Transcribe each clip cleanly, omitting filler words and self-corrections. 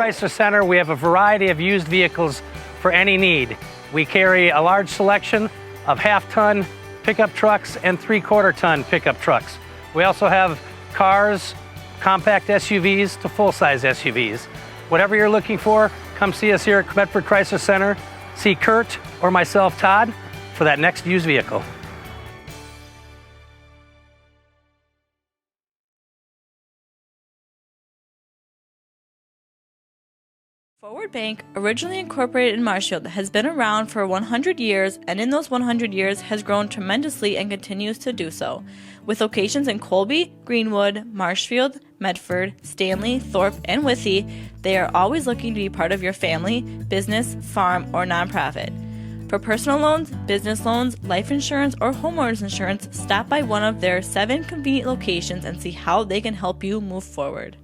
Chrysler Center, we have a variety of used vehicles for any need. We carry a large selection of half-ton pickup trucks and three-quarter-ton pickup trucks. We also have cars, compact SUVs to full-size SUVs. Whatever you're looking for, come see us here at Medford Chrysler Center. See Kurt or myself, Todd, for that next used vehicle. Forward Bank, originally incorporated in Marshfield, has been around for 100 years, and in those 100 years has grown tremendously and continues to do so. With locations in Colby, Greenwood, Marshfield, Medford, Stanley, Thorpe, and Withee, they are always looking to be part of your family, business, farm, or nonprofit. For personal loans, business loans, life insurance, or homeowners insurance, stop by one of their 7 convenient locations and see how they can help you move forward.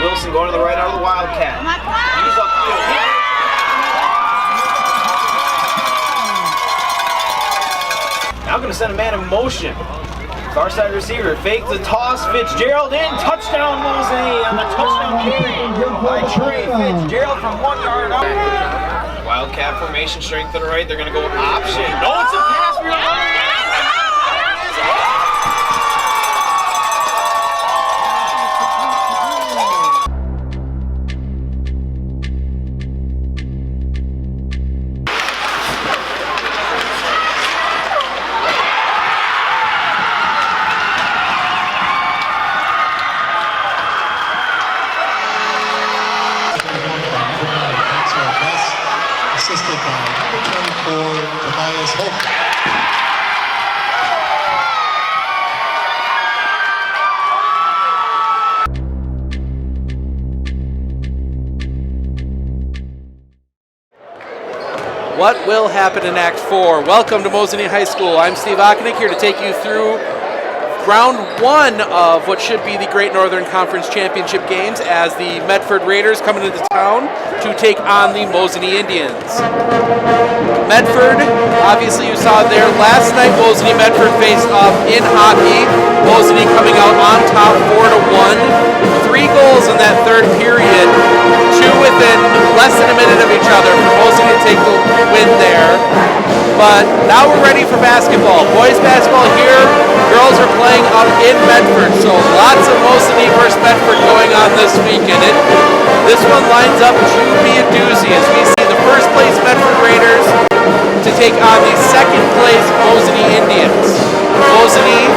Wilson going to the right out of the Wildcat. He's upfield. Now going to send a man in motion. Far side receiver fakes the toss. Fitzgerald in. Touchdown Mosinee on the touchdown carry by Trey Fitzgerald from 1 yard out. Wildcat formation, strength to the right. They're going to go option. No, it's a pass. Assisted by number 24, Tobias Holt. What will happen in Act 4? Welcome to Mosinee High School. I'm Steve Ocknick here to take you through round one of what should be the Great Northern Conference Championship games as the Medford Raiders come into town to take on the Mosinee Indians. Medford, obviously you saw there last night, Mosinee Medford faced off in hockey. Mosinee coming out on top 4-1. 3 goals in that third period, 2 within less than a minute of each other for Mosinee to take the win there. But now we're ready for basketball. Boys basketball here, girls are playing up in Medford, so lots of Mosinee versus Medford going on this weekend. This one lines up to be a doozy as we see the first place Medford Raiders to take on the second place Mosinee Indians. Mosinee,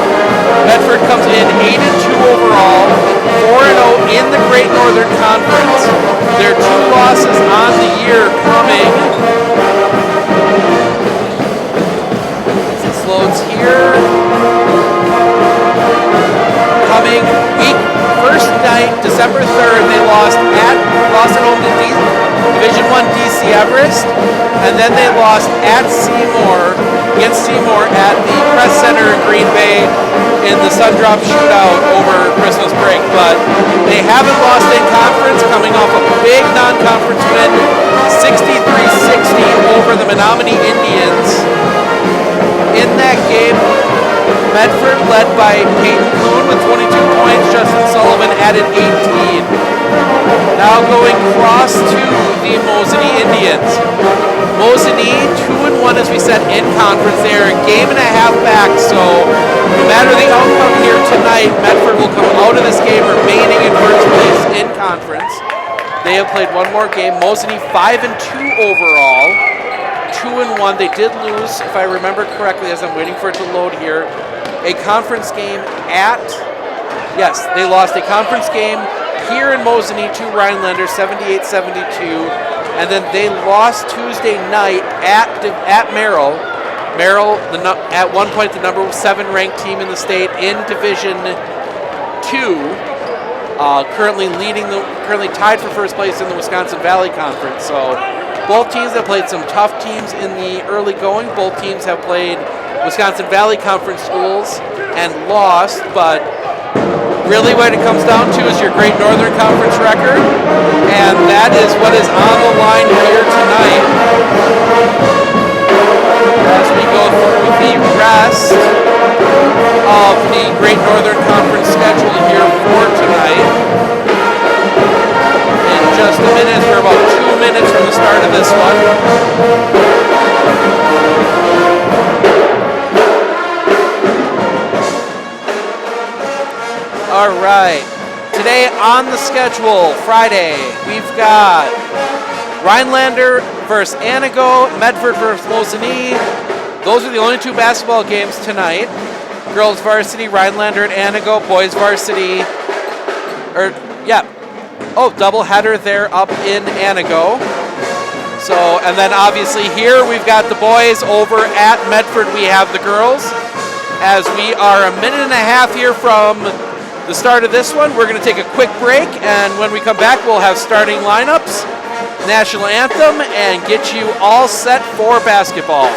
Medford comes in 8-2 overall, 4-0 in the Great Northern Conference. Their 2 losses on the year coming. This loads here. Coming week, first night, December 3rd, they lost at home to Division I DC Everest, and then they lost at against Seymour at the Press Center in Green Bay in the Sundrop shootout over Christmas break. But they haven't lost in conference, coming off a big non-conference win, 63-60 over the Menominee Indians. In that game, Medford led by Peyton Kuhn with 22 points, Justin Sullivan added 18. Now going across to the Mosinee Indians. Mosinee 2-1 as we said in conference. They are a game and a half back, so no matter the outcome here tonight, Medford will come out of this game remaining in first place in conference. They have played one more game. Mosinee 5-2 overall. 2-1. They did lose, if I remember correctly, as I'm waiting for it to load here, a conference game yes, they lost a conference game here in Mosinee to Rhinelander, 78-72, and then they lost Tuesday night at Merrill. Merrill, at one point the number 7 ranked team in the state in Division II, currently tied for first place in the Wisconsin Valley Conference. So both teams have played some tough teams in the early going. Both teams have played Wisconsin Valley Conference schools and lost, but really what it comes down to is your Great Northern Conference record, and that is what is on the line here tonight as we go through the rest of the Great Northern Conference schedule here for tonight. In just a minute, we're about 2 minutes from the start of this one. All right, today on the schedule, Friday, we've got Rhinelander versus Anago, Medford versus Mosinee. Those are the only 2 basketball games tonight. Girls varsity, Rhinelander and Anago. Boys varsity, double header there up in Anago. So, and then obviously here we've got the boys. Over at Medford we have the girls. As we are a minute and a half here from the start of this one, we're going to take a quick break, and when we come back, we'll have starting lineups, national anthem, and get you all set for basketball.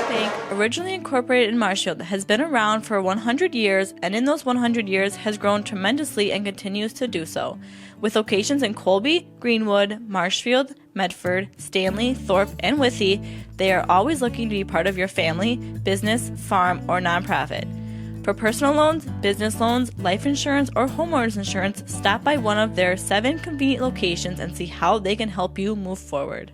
Bank, originally incorporated in Marshfield, has been around for 100 years, and in those 100 years has grown tremendously and continues to do so. With locations in Colby, Greenwood, Marshfield, Medford, Stanley, Thorpe, and Withee, they are always looking to be part of your family, business, farm, or nonprofit. For personal loans, business loans, life insurance, or homeowners insurance, stop by one of their 7 convenient locations and see how they can help you move forward.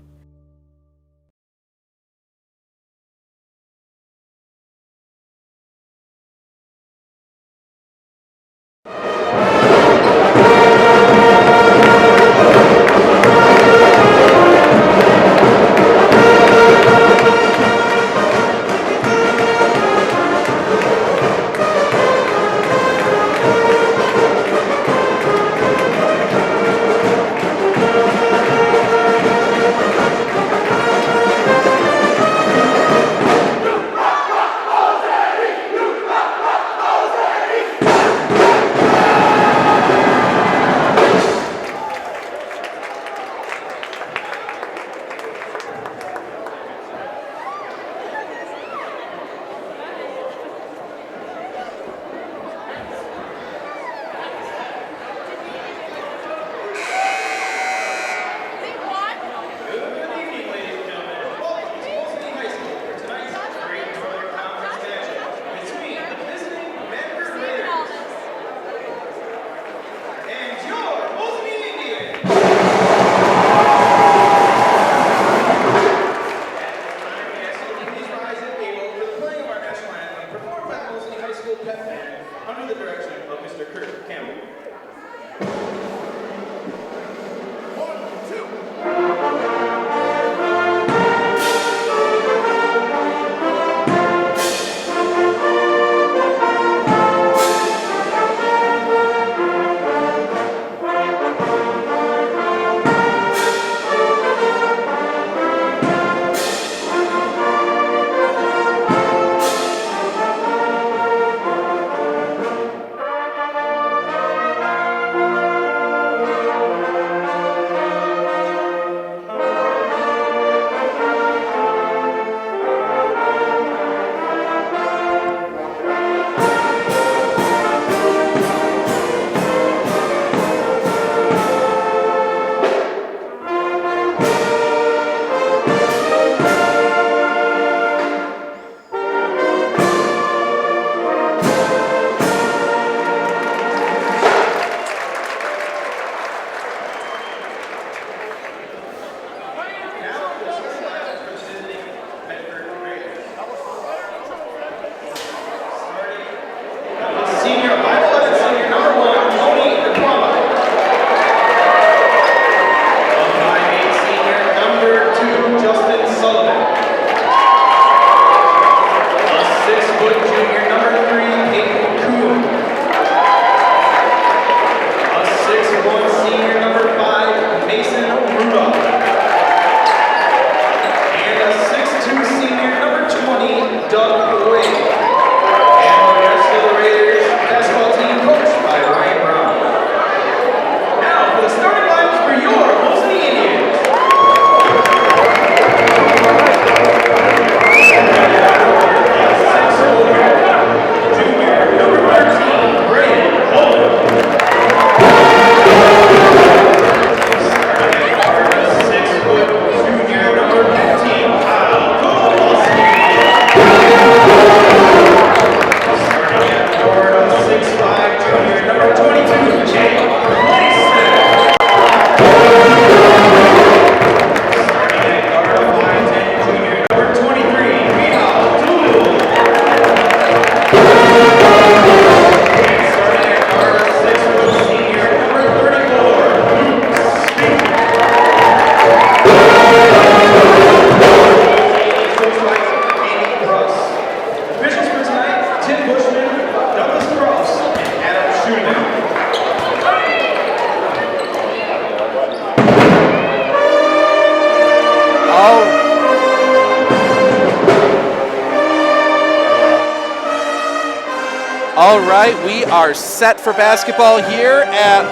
All right, we are set for basketball here at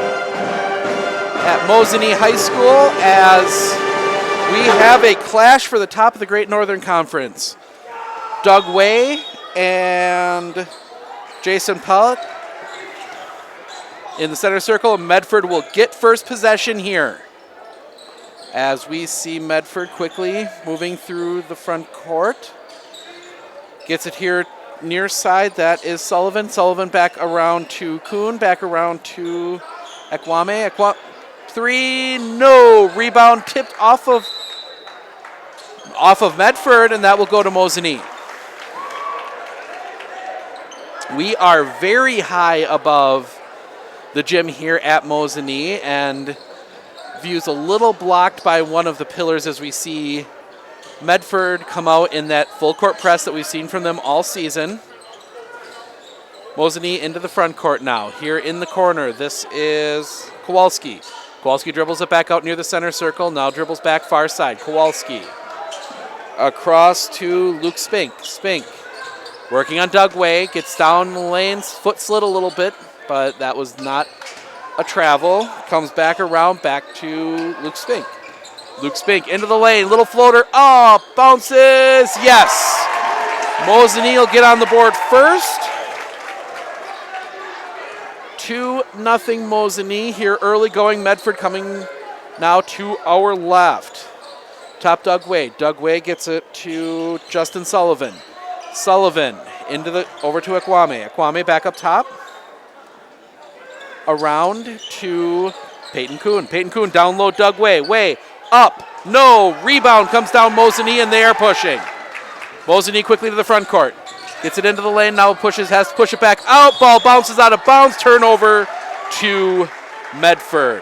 Mosinee High School as we have a clash for the top of the Great Northern Conference. Doug Way and Jason Pollitt in the center circle. Medford will get first possession here as we see Medford quickly moving through the front court. Gets it here near side. That is Sullivan. Sullivan back around to Kuhn. Back around to Ekwame. Three, no. Rebound tipped off of Medford, and that will go to Mosinee. We are very high above the gym here at Mosinee, and view's a little blocked by one of the pillars as we see Medford come out in that full court press that we've seen from them all season. Mosinee into the front court now. Here in the corner, this is Kowalski. Kowalski dribbles it back out near the center circle. Now dribbles back far side. Kowalski. Across to Luke Spink. Spink working on Doug Way. Gets down the lanes. Foot slid a little bit, but that was not a travel. Comes back around, back to Luke Spink. Luke Spink into the lane, little floater, bounces, yes! Mosinee will get on the board first. 2-0 Mosinee here early going. Medford coming now to our left. Top Doug Way. Doug Way gets it to Justin Sullivan. Sullivan over to Ekwame. Ekwame back up top. Around to Peyton Kuhn. Peyton Kuhn down low, Doug Way. Way up, no, rebound comes down Mosinee, and they are pushing. Mosinee quickly to the front court. Gets it into the lane, now has to push it back out. Ball bounces out of bounds, turnover to Medford.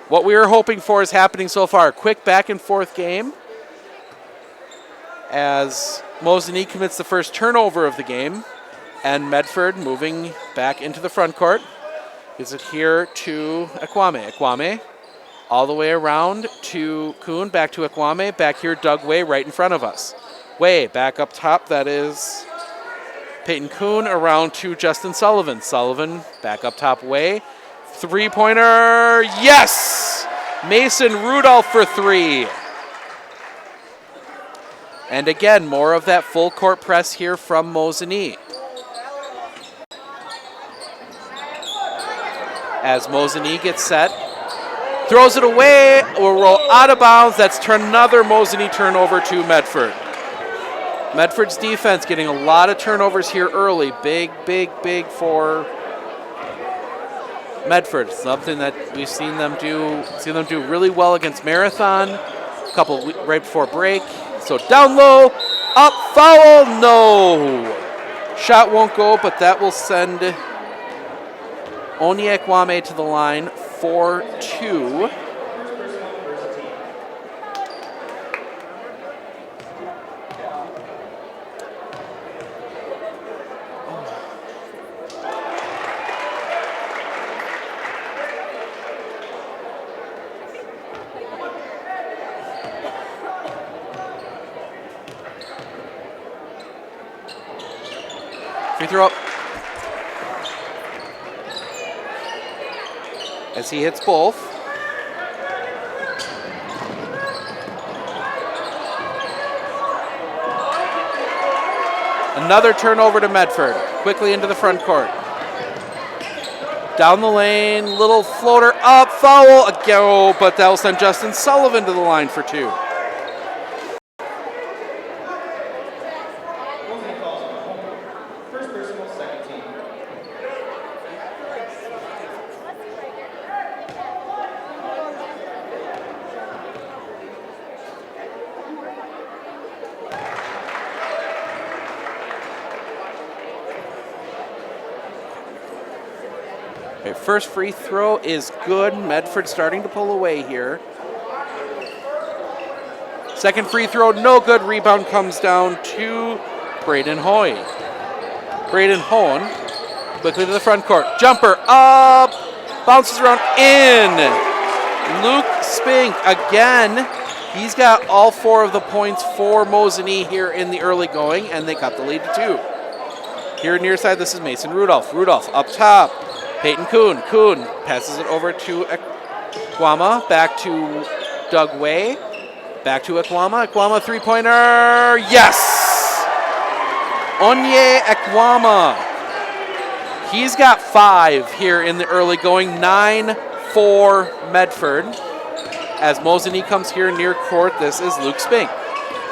What we were hoping for is happening so far. Quick back and forth game as Mosinee commits the first turnover of the game, and Medford moving back into the front court. Gives it here to Ekwame. Ekwame all the way around to Kuhn, back to Ekwame, back here Doug Way right in front of us. Way back up top, that is Peyton Kuhn, around to Justin Sullivan. Sullivan back up top, Way. Three-pointer, yes! Mason Rudolph for three. And again, more of that full court press here from Mosinee. As Mosinee gets set, throws it away, will roll out of bounds. That's another Mosinee turnover to Medford. Medford's defense getting a lot of turnovers here early. Big for Medford. Something that we've seen them do really well against Marathon. A couple right before break. So down low, up, foul, no. Shot won't go, but that will send Onye Ekwame to the line for two. Free throw up. As he hits both. Another turnover to Medford. Quickly into the front court. Down the lane, little floater up, foul, again, but that will send Justin Sullivan to the line for two. First free throw is good. Medford starting to pull away here. Second free throw, no good. Rebound comes down to Braden Hoy. Braden Hohen quickly to the front court. Jumper up, bounces around in. Luke Spink, again, he's got all 4 of the points for Mosinee here in the early going, and they cut the lead to 2. Here near side, this is Mason Rudolph. Rudolph up top. Peyton Kuhn. Kuhn passes it over to Ekwama. Back to Doug Way. Back to Ekwama. Ekwama three-pointer. Yes! Onye Ekwama. He's got 5 here in the early going. 9 for Medford. As Mosinee comes here near court, this is Luke Spink.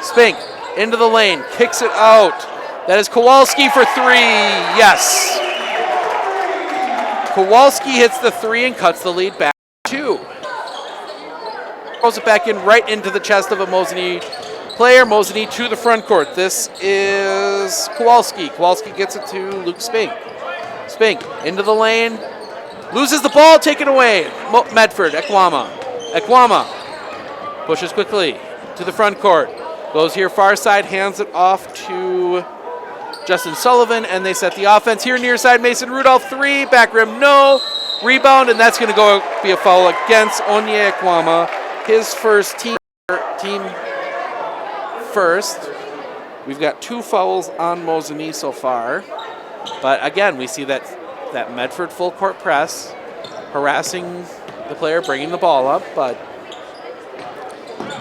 Spink into the lane, kicks it out. That is Kowalski for 3. Yes. Kowalski hits the 3 and cuts the lead back to 2. Throws it back in right into the chest of a Mosinee player. Mosinee to the front court. This is Kowalski. Kowalski gets it to Luke Spink. Spink into the lane. Loses the ball, taken away. Medford, Ekwama. Ekwama pushes quickly to the front court. Goes here far side, hands it off to Justin Sullivan, and they set the offense. Here near side, Mason Rudolph, 3. Back rim, no. Rebound, and that's going to go be a foul against Onye Ekwama. His first team first. We've got 2 fouls on Mosinee so far. But again, we see that Medford full court press, harassing the player, bringing the ball up, but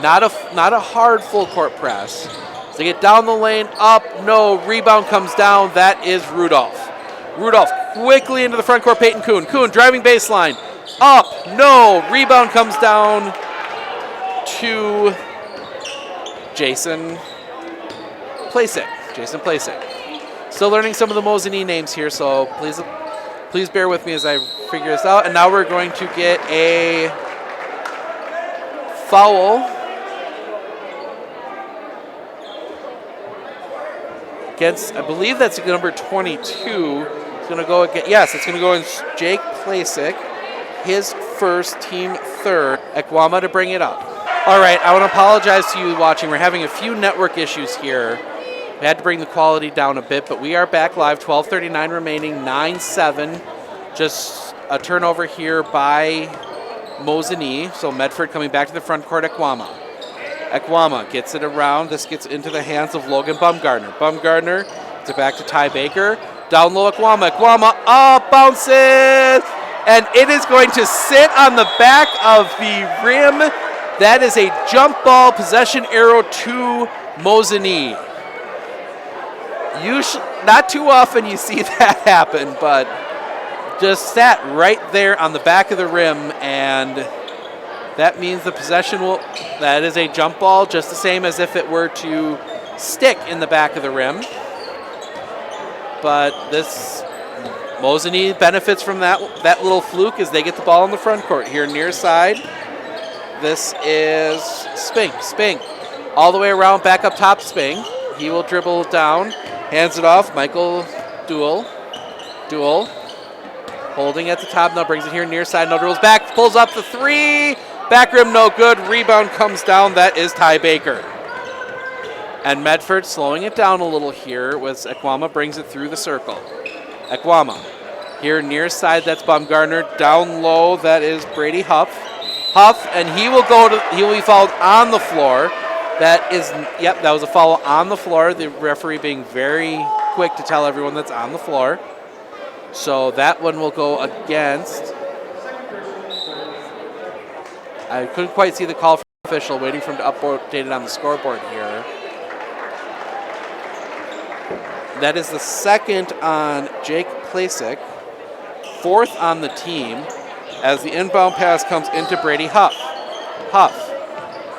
not a hard full court press. So they get down the lane, up, no, rebound comes down. That is Rudolph. Rudolph quickly into the front court, Peyton Kuhn. Kuhn driving baseline, up, no, rebound comes down to Jason Plasek. Still learning some of the Mosinee names here, so please bear with me as I figure this out. And now we're going to get a foul against, I believe that's number 22. It's going to go against, yes, it's going to go against Jake Plasek, his first, team third. Ekwama to bring it up. All right, I want to apologize to you watching. We're having a few network issues here. We had to bring the quality down a bit, but we are back live. 12:39 remaining, 9-7. Just a turnover here by Mosinee. So Medford coming back to the front court, Ekwama. Ekwama gets it around. This gets into the hands of Logan Bumgardner. Bumgardner gets it back to Ty Baker. Down low, Ekwama. Ekwama up, bounces, and it is going to sit on the back of the rim. That is a jump ball possession arrow to Mosinee. Not too often you see that happen, but just sat right there on the back of the rim, and that means the possession that is a jump ball, just the same as if it were to stick in the back of the rim. But this Mosinee benefits from that little fluke as they get the ball in the front court. Here near side, this is Spink. All the way around, back up top, Spink. He will dribble down, hands it off, Michael Duell. Holding at the top, now brings it here near side, no dribbles back, pulls up the 3, back rim no good, rebound comes down, that is Ty Baker. And Medford slowing it down a little here as Ekwama brings it through the circle. Ekwama, here near side, that's Bumgardner, down low, that is Brady Huff, and he will be fouled on the floor. That was a foul on the floor, the referee being very quick to tell everyone that's on the floor. So that one will go against. I couldn't quite see the call from the official, waiting for him to update it on the scoreboard here. That is the second on Jake Plasek, 4th on the team, as the inbound pass comes into Brady Huff.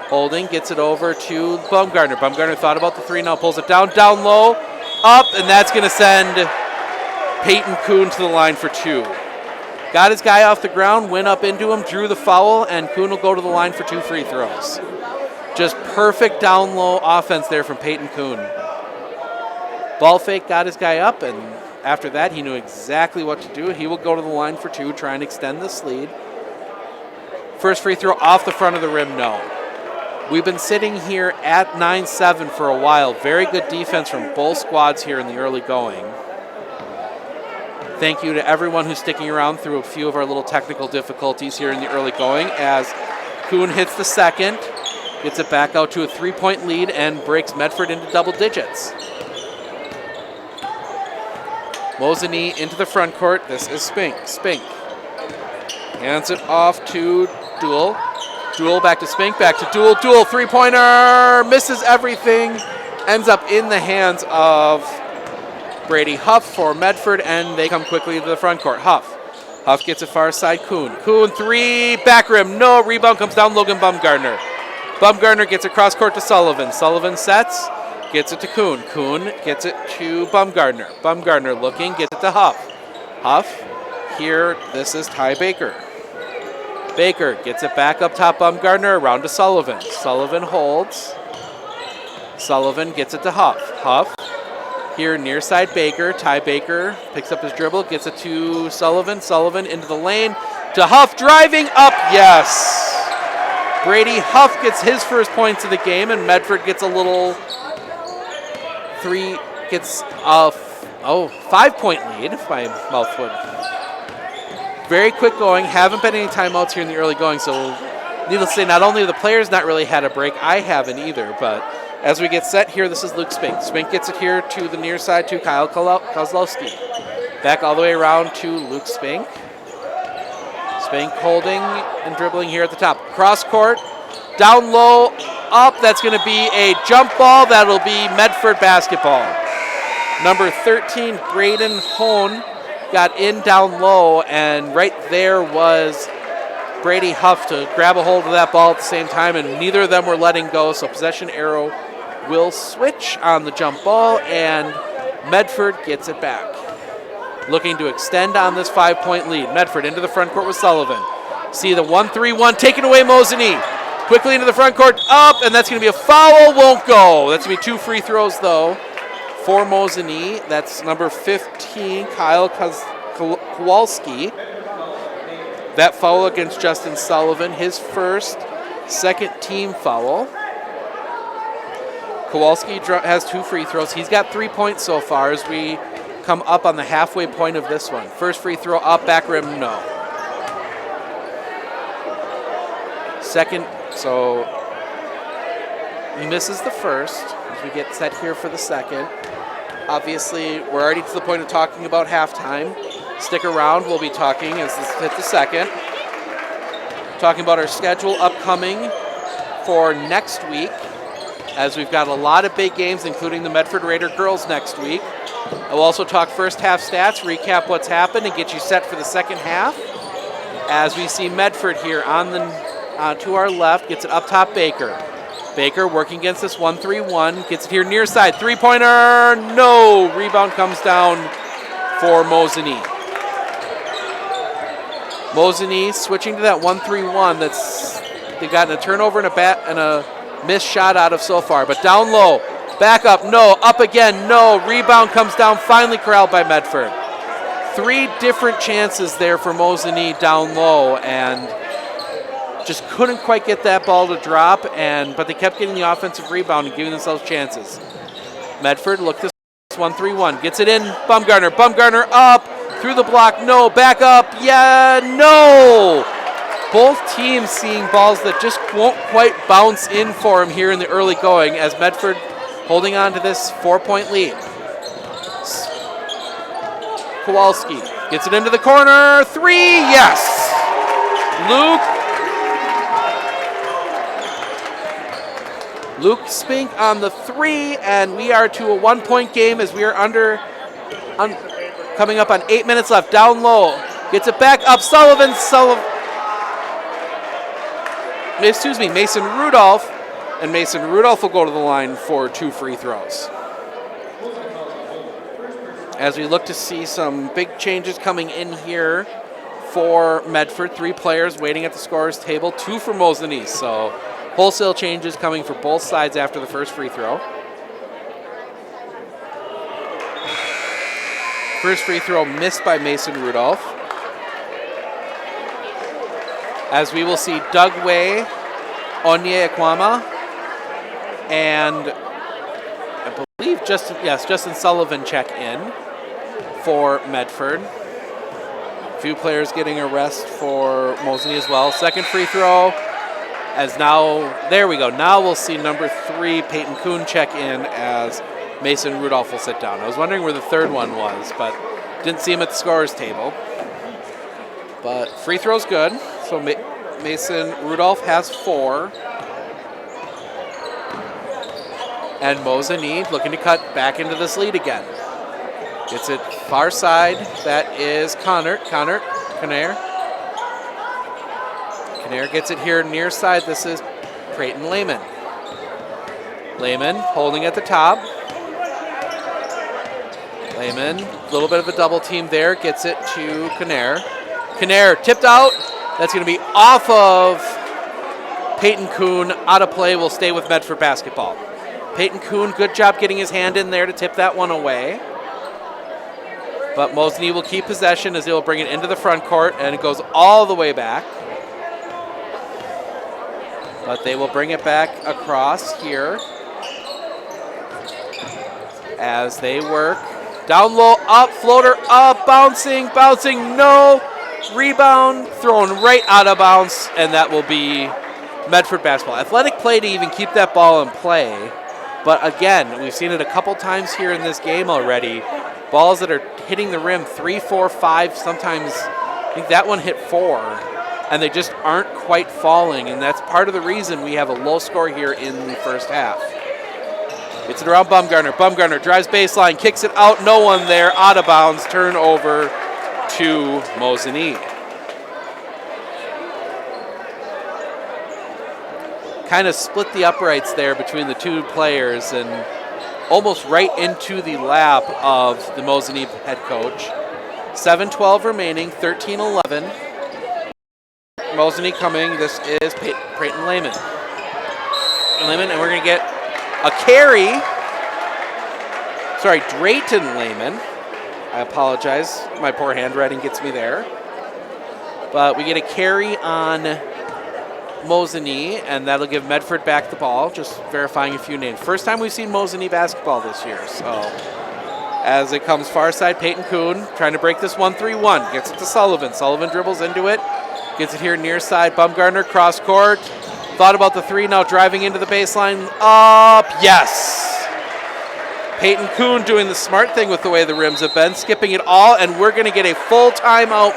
Holding, gets it over to Bumgardner. Bumgardner thought about the 3, now pulls it down low, up, and that's going to send Peyton Kuhn to the line for 2. Got his guy off the ground, went up into him, drew the foul, and Kuhn will go to the line for 2 free throws. Just perfect down low offense there from Peyton Kuhn. Ball fake got his guy up, and after that he knew exactly what to do. He will go to the line for 2, try and extend this lead. First free throw off the front of the rim, no. We've been sitting here at 9-7 for a while. Very good defense from both squads here in the early going. Thank you to everyone who's sticking around through a few of our little technical difficulties here in the early going as Kuhn hits the second, gets it back out to a 3-point lead and breaks Medford into double digits. Mosinee into the front court. This is Spink. Spink hands it off to Duel. Duel back to Spink, back to Duel. Duel, three-pointer, misses everything. Ends up in the hands of Brady Huff for Medford, and they come quickly to the front court. Huff. Huff gets it far side, Kuhn. Kuhn, three, back rim, no. Rebound comes down, Logan Bumgardner. Bumgardner gets it cross court to Sullivan. Sullivan sets, gets it to Kuhn. Kuhn gets it to Bumgardner. Bumgardner looking, gets it to Huff. Huff, here, this is Ty Baker. Baker gets it back up top, Bumgardner, around to Sullivan. Sullivan holds. Sullivan gets it to Huff. Huff, here near side Baker. Ty Baker picks up his dribble, gets it to Sullivan. Sullivan into the lane to Huff, driving up, yes. Brady Huff gets his first points of the game, and Medford gets a little 5-point lead, if my mouth would. Very quick going, haven't been any timeouts here in the early going, so needless to say, not only have the players not really had a break, I haven't either, but as we get set here, this is Luke Spink. Spink gets it here to the near side to Kyle Kozlowski. Back all the way around to Luke Spink. Spink holding and dribbling here at the top. Cross court, down low, up. That's going to be a jump ball. That'll be Medford basketball. Number 13, Braden Hone, got in down low, and right there was Brady Huff to grab a hold of that ball at the same time, and neither of them were letting go, so possession arrow will switch on the jump ball, and Medford gets it back. Looking to extend on this 5-point lead. Medford into the front court with Sullivan. See the 1-3-1 taken away, Mosinee. Quickly into the front court, up, and that's going to be a foul, won't go. That's going to be 2 free throws, though, for Mosinee. That's number 15, Kyle Kowalski. That foul against Justin Sullivan, his first, second team foul. Kowalski has 2 free throws. He's got 3 points so far as we come up on the halfway point of this one. First free throw up, back rim, no. Second, so he misses the first as we get set here for the second. Obviously, we're already to the point of talking about halftime. Stick around, we'll be talking as this hits the second. Talking about our schedule upcoming for next week, as we've got a lot of big games, including the Medford Raider girls next week. I'll also talk first half stats, recap what's happened, and get you set for the second half. As we see Medford here on the to our left, gets it up top, Baker. Baker working against this 1-3-1, gets it here near side, 3-pointer, no! Rebound comes down for Mosinee. Mosinee switching to that 1-3-1 they've gotten a turnover and a missed shot out of so far, but down low, back up, no, up again, no, rebound comes down, finally corralled by Medford. 3 different chances there for Mosinee down low, and just couldn't quite get that ball to drop, but they kept getting the offensive rebound and giving themselves chances. Medford looked this 1-3-1, gets it in, Bumgardner up, through the block, no, back up, yeah, no! Both teams seeing balls that just won't quite bounce in for him here in the early going, as Medford holding on to this 4-point lead. Kowalski gets it into the corner, 3, yes! Luke Spink on the 3, and we are to a 1-point game as we are coming up on 8 minutes left. Down low, gets it back up, Mason Rudolph, and Mason Rudolph will go to the line for 2 free throws. As we look to see some big changes coming in here for Medford, 3 players waiting at the scorer's table, 2 for Mosinee, so wholesale changes coming for both sides after the first free throw. First free throw missed by Mason Rudolph. As we will see Doug Way, Onye Ekwama, and I believe Justin Sullivan check in for Medford. few players getting a rest for Mosinee as well. Second free throw, as now, there we go. Now we'll see number 3, Peyton Kuhn, check in as Mason Rudolph will sit down. I was wondering where the third one was, but didn't see him at the scorer's table. But free throw's good, so Mason Rudolph has 4. And Mosinee looking to cut back into this lead again. Gets it far side. That is Connor. Canair gets it here near side. This is Creighton Lehman. Lehman holding at the top. Lehman, a little bit of a double team there. Gets it to Canair. Canair tipped out. That's going to be off of Peyton Kuhn. Out of play. Will stay with Medford basketball. Peyton Kuhn, good job getting his hand in there to tip that one away. But Mosinee will keep possession as they'll bring it into the front court, and it goes all the way back. But they will bring it back across here as they work. Down low, up, floater, up, bouncing, no. Rebound, thrown right out of bounds, and that will be Medford basketball. Athletic play to even keep that ball in play. But again, we've seen it a couple times here in this game already. Balls that are hitting the rim 3, 4, 5, sometimes I think that one hit 4, and they just aren't quite falling, and that's part of the reason we have a low score here in the first half. Gets it around Bumgarner. Bumgarner drives baseline, kicks it out, no one there, out of bounds, turnover to Mosinee. Kind of split the uprights there between the two players and almost right into the lap of the Mosinee head coach. 7:12 remaining, 13-11. Mosinee coming. This is Creighton Lehman. And we're going to get a carry. Sorry, Drayton Lehman. I apologize. My poor handwriting gets me there. But we get a carry on Mosinee, and that'll give Medford back the ball. Just verifying a few names. First time we've seen Mosinee basketball this year. So as it comes far side, Peyton Kuhn trying to break this 1-3-1. Gets it to Sullivan. Sullivan dribbles into it. Gets it here near side. Bumgarner cross court. Thought about the 3, now driving into the baseline. Up, yes. Peyton Kuhn doing the smart thing with the way the rims have been, skipping it all, and we're going to get a full timeout.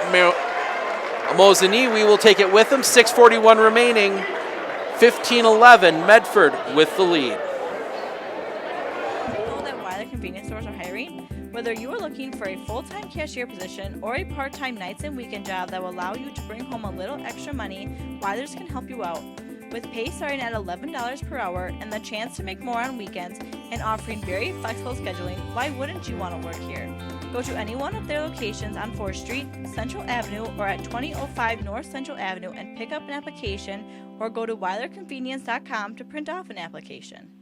Mosinee, we will take it with them. 6:41 remaining. 15-11, Medford with the lead. Know that Weiler convenience stores are hiring? Whether you are looking for a full-time cashier position or a part-time nights and weekend job that will allow you to bring home a little extra money, Weiler's can help you out. With pay starting at $11 per hour and the chance to make more on weekends and offering very flexible scheduling, why wouldn't you want to work here? Go to any one of their locations on 4th Street, Central Avenue, or at 2005 North Central Avenue and pick up an application, or go to WeilerConvenience.com to print off an application.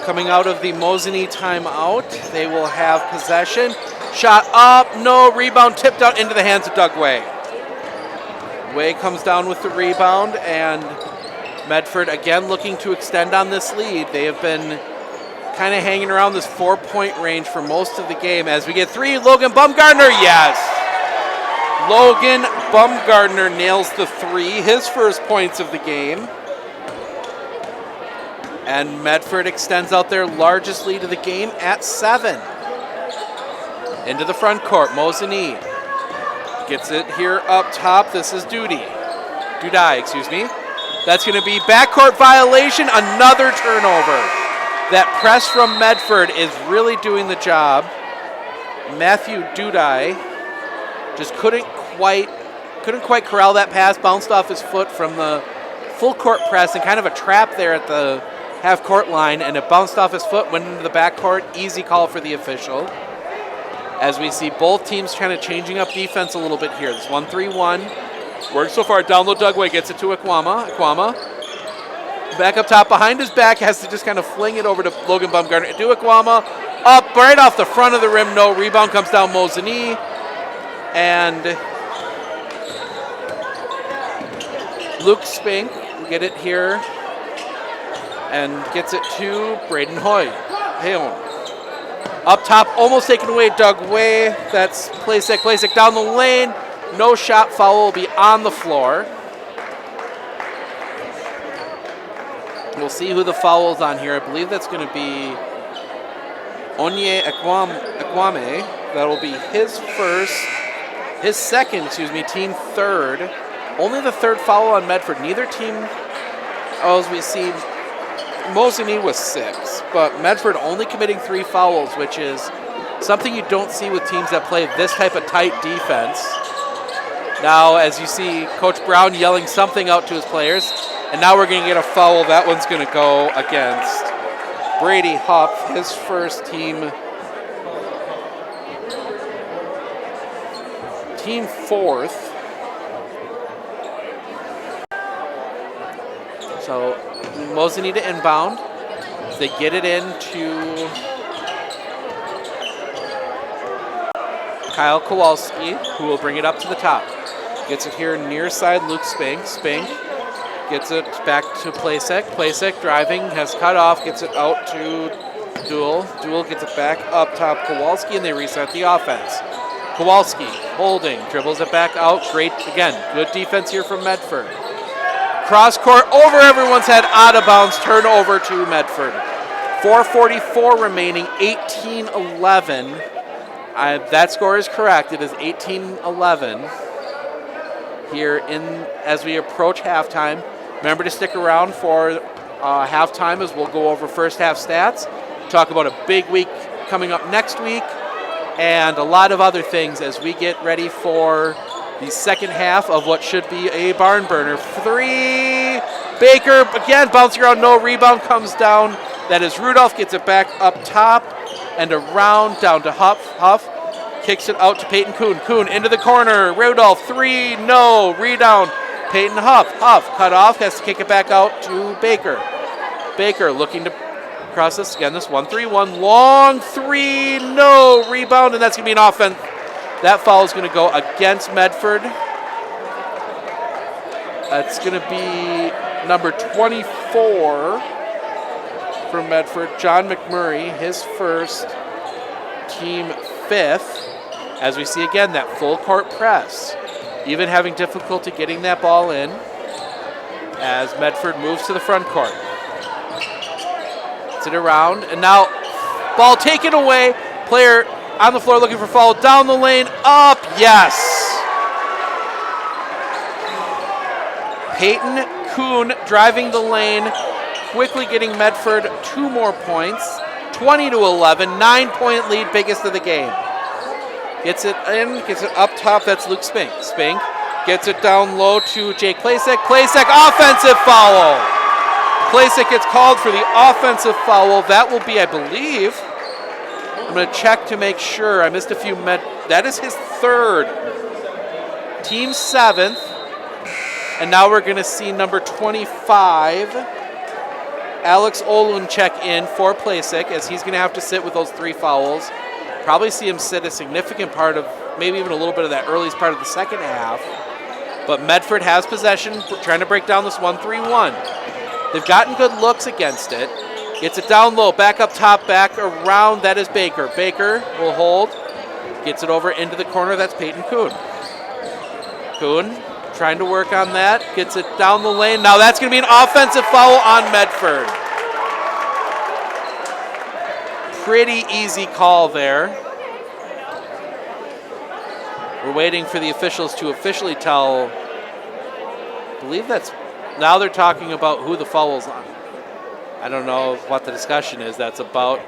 Coming out of the Mosinee timeout, they will have possession. Shot up, no, rebound tipped out into the hands of Doug Way. Way comes down with the rebound, and Medford again looking to extend on this lead. They have been kind of hanging around this 4-point range for most of the game. As we get 3, Logan Bumgarner, yes! Logan Bumgarner nails the 3, his first points of the game. And Medford extends out their largest lead of the game at 7. Into the front court, Mosinee gets it here up top. This is Dudai. That's going to be backcourt violation, another turnover. That press from Medford is really doing the job. Matthew Dudai just couldn't quite corral that pass, bounced off his foot from the full court press, and kind of a trap there at the half-court line, and it bounced off his foot, went into the backcourt. Easy call for the official. As we see both teams trying to changing up defense a little bit here. This 1-3-1. Works so far. Down low, Dugway gets it to Aquama. Back up top, behind his back, has to just kind of fling it over to Logan Baumgartner. Duakwama up right off the front of the rim. No rebound, comes down Mosinee. And Luke Spink will get it here and gets it to Braden Heon. Up top, almost taken away, Doug Way. That's Plasek down the lane. No shot, foul will be on the floor. We'll see who the foul is on here. I believe that's going to be Onye Ekwame. That will be his second, team third. Only the third foul on Medford. Neither team, as we see, Mosinee was 6, but Medford only committing 3 fouls, which is something you don't see with teams that play this type of tight defense. Now, as you see, Coach Brown yelling something out to his players, and now we're going to get a foul. That one's going to go against Brady Huff, his first team fourth. So Mosinee to inbound. They get it into Kyle Kowalski, who will bring it up to the top. Gets it here near side, Luke Spink. Spink gets it back to Plasek. Plasek driving, has cut off, gets it out to Duel. Duel gets it back up top, Kowalski, and they reset the offense. Kowalski holding, dribbles it back out. Great, again, good defense here from Medford. Cross court over everyone's head, out of bounds, turnover to Medford. 4:44 remaining, 18-11. That score is correct. It is 18-11 here as we approach halftime. Remember to stick around for halftime as we'll go over first half stats, talk about a big week coming up next week, and a lot of other things as we get ready for the second half of what should be a barn burner. 3, Baker, again, bouncing around, no rebound, comes down. That is Rudolph, gets it back up top and around, down to Huff. Huff kicks it out to Peyton Kuhn. Kuhn into the corner, Rudolph, 3, no, rebound. Peyton Huff. Huff cut off, has to kick it back out to Baker. Baker looking to cross this again, this 1-3-1, long 3, no, rebound, and that's going to be an offense. That foul is going to go against Medford. That's going to be number 24 for Medford, John McMurray, his first, team 5th. As we see again, that full court press. Even having difficulty getting that ball in as Medford moves to the front court. Gets it around, and now ball taken away. Player on the floor looking for foul, down the lane, up, yes. Peyton Kuhn driving the lane, quickly getting Medford 2 more points, 20-11, 9-point lead, biggest of the game. Gets it in, gets it up top, that's Luke Spink. Spink gets it down low to Jake Plasek. Plasek, offensive foul. Plasek gets called for the offensive foul. That will be, I believe, I'm going to check to make sure. I missed a few. That is his 3rd. Team 7th. And now we're going to see number 25, Alex Olun, check in for Plasek, as he's going to have to sit with those 3 fouls. Probably see him sit a significant part of, maybe even a little bit of that earliest part of the second half. But Medford has possession, trying to break down this 1-3-1. They've gotten good looks against it. Gets it down low, back up top, back around, that is Baker. Baker will hold, gets it over into the corner, that's Peyton Kuhn. Kuhn trying to work on that, gets it down the lane. Now that's going to be an offensive foul on Medford. Pretty easy call there. We're waiting for the officials to officially tell, I believe that's, now they're talking about who the foul's on. I don't know what the discussion is that's about.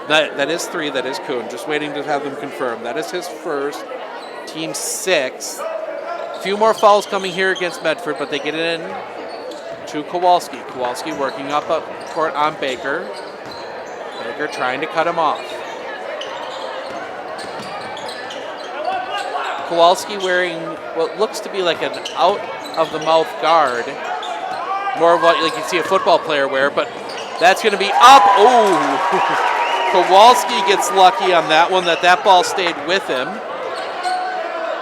That is 3, that is Kuhn. Just waiting to have them confirm. That is his first, team 6. A few more fouls coming here against Medford, but they get it in to Kowalski. Kowalski working up court on Baker. Baker trying to cut him off. Kowalski wearing what looks to be like an of the mouth guard. More of what like you see a football player wear, but that's going to be up. Oh, Kowalski gets lucky on that one, that ball stayed with him.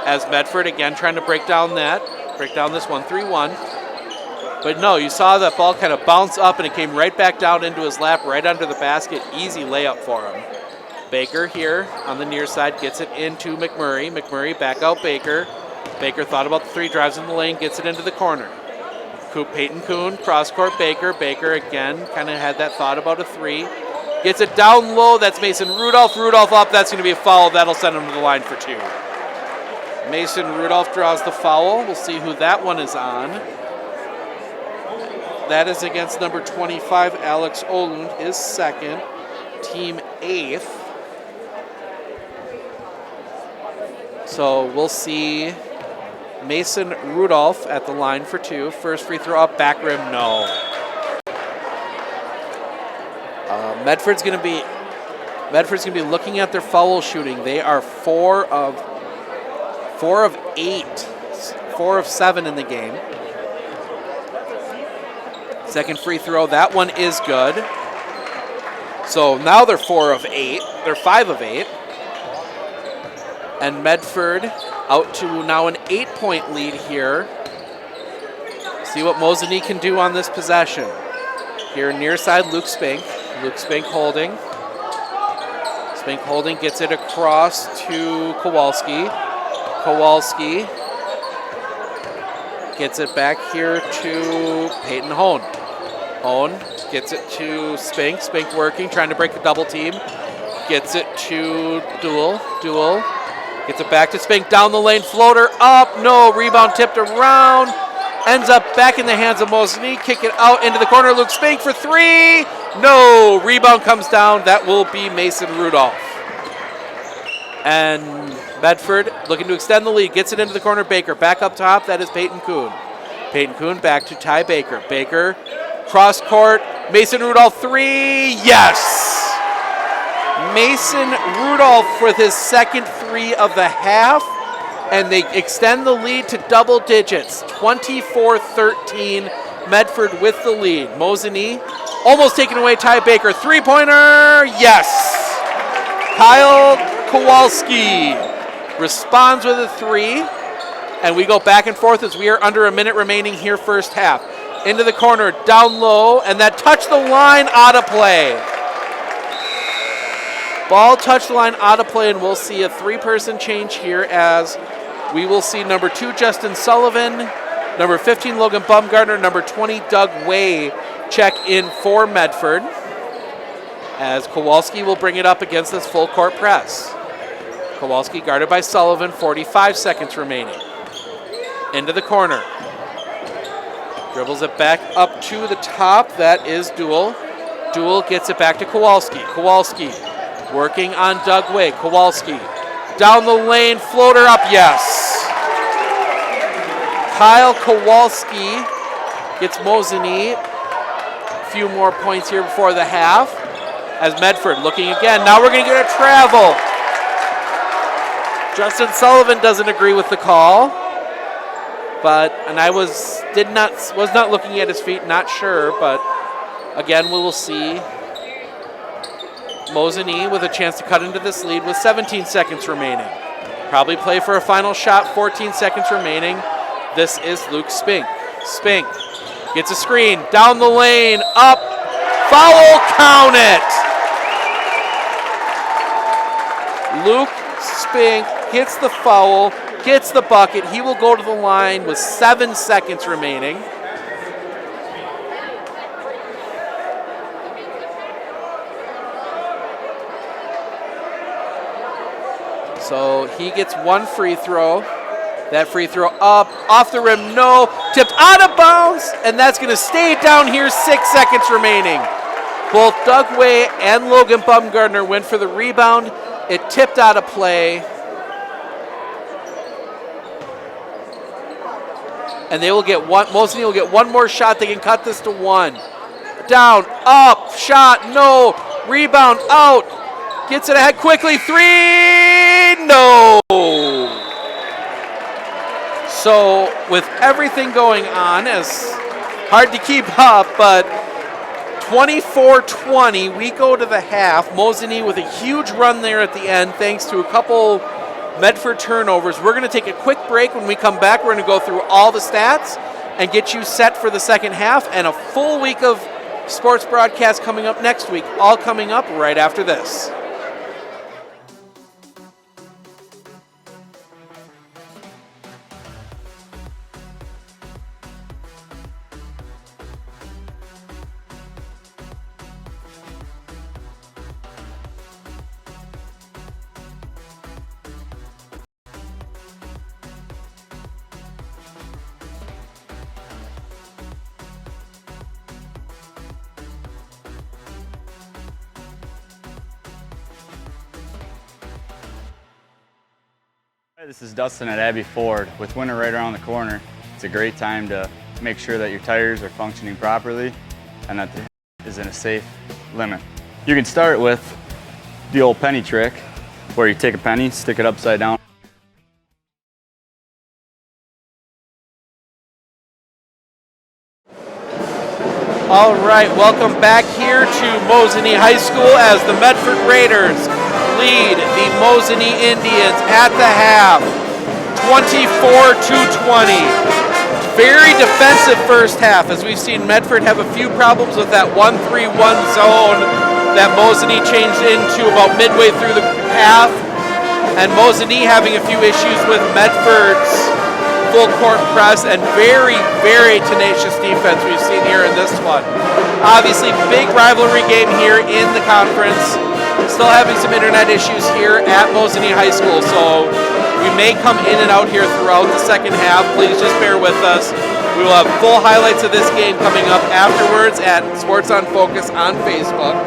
As Medford again trying to break down this 1-3-1. But no, you saw that ball kind of bounce up and it came right back down into his lap, right under the basket. Easy layup for him. Baker here on the near side gets it into McMurray. McMurray back out Baker. Baker thought about the 3 drives in the lane, gets it into the corner. Peyton Kuhn, cross court Baker. Baker again kind of had that thought about a 3. Gets it down low, that's Mason Rudolph. Rudolph up, that's going to be a foul. That'll send him to the line for 2. Mason Rudolph draws the foul. We'll see who that one is on. That is against number 25, Alex Olund, his second, team 8th. So we'll see Mason Rudolph at the line for 2. First free throw up, back rim, no. Medford's going to be looking at their foul shooting. They are 4 of 8, 4 of 7 in the game. Second free throw, that one is good. So now they're 4 of 8. They're 5 of 8. And Medford out to now an 8-point lead here. See what Mosinee can do on this possession. Here near side, Luke Spink. Luke Spink holding. Spink holding, gets it across to Kowalski. Kowalski gets it back here to Peyton Hone. Hone gets it to Spink. Spink working, trying to break the double team. Gets it to Duel. Duel gets it back to Spink. Down the lane, floater up. No, rebound tipped around. Ends up back in the hands of Mosinee. Kick it out into the corner. Luke Spink for 3. No, rebound comes down. That will be Mason Rudolph. And Medford looking to extend the lead. Gets it into the corner. Baker back up top. That is Peyton Kuhn. Peyton Kuhn back to Ty Baker. Baker cross court. Mason Rudolph 3. Yes! Mason Rudolph with his second 3 of the half. And they extend the lead to double digits. 24-13. Medford with the lead. Mosinee almost taking away Ty Baker. 3-pointer. Yes! Kyle Kowalski responds with a 3. And we go back and forth as we are under a minute remaining here first half. Into the corner, down low, and that touched the line, out of play. Ball touched the line, out of play, and we'll see a 3-person change here as we will see number 2, Justin Sullivan, number 15, Logan Bumgardner, number 20, Doug Way check in for Medford as Kowalski will bring it up against this full court press. Kowalski guarded by Sullivan, 45 seconds remaining. Into the corner. Dribbles it back up to the top. That is Duel. Duel gets it back to Kowalski. Kowalski working on Doug Way. Kowalski down the lane, floater up, yes. Kyle Kowalski gets Mosinee a few more points here before the half. As Medford looking again. Now we're going to get a travel. Justin Sullivan doesn't agree with the call. And I was not looking at his feet, not sure, but again we will see Mosinee with a chance to cut into this lead with 17 seconds remaining. Probably play for a final shot, 14 seconds remaining. This is Luke Spink. Spink gets a screen, down the lane, up, foul, count it! Luke Spink hits the foul, gets the bucket. He will go to the line with 7 seconds remaining. So he gets 1 free throw. That free throw up, off the rim, no. Tipped out of bounds, and that's going to stay down here, 6 seconds remaining. Both Doug Way and Logan Bumgardner went for the rebound. It tipped out of play. And they will get one. Mosinee will get one more shot. They can cut this to 1. Down, up, shot, no. Rebound, out. Gets it ahead quickly. 3, no. So with everything going on, it's hard to keep up, but 24-20, we go to the half. Mosinee with a huge run there at the end thanks to a couple Medford turnovers. We're going to take a quick break. When we come back, we're going to go through all the stats and get you set for the second half, and a full week of sports broadcast coming up next week, all coming up right after this. Hi, this is Dustin at Abbey Ford. With winter right around the corner, it's a great time to make sure that your tires are functioning properly and that the is in a safe limit. You can start with the old penny trick, where you take a penny, stick it upside down. All right, welcome back here to Mosinee High School as the Medford Raiders lead the Mosinee Indians at the half, 24-20. Very defensive first half, as we've seen Medford have a few problems with that 1-3-1 zone that Mosinee changed into about midway through the half, and Mosinee having a few issues with Medford's full court press and very, very tenacious defense we've seen here in this one. Obviously, big rivalry game here in the conference. Still having some internet issues here at Mosinee High School, so we may come in and out here throughout the second half. Please just bear with us. We will have full highlights of this game coming up afterwards at Sports on Focus on Facebook.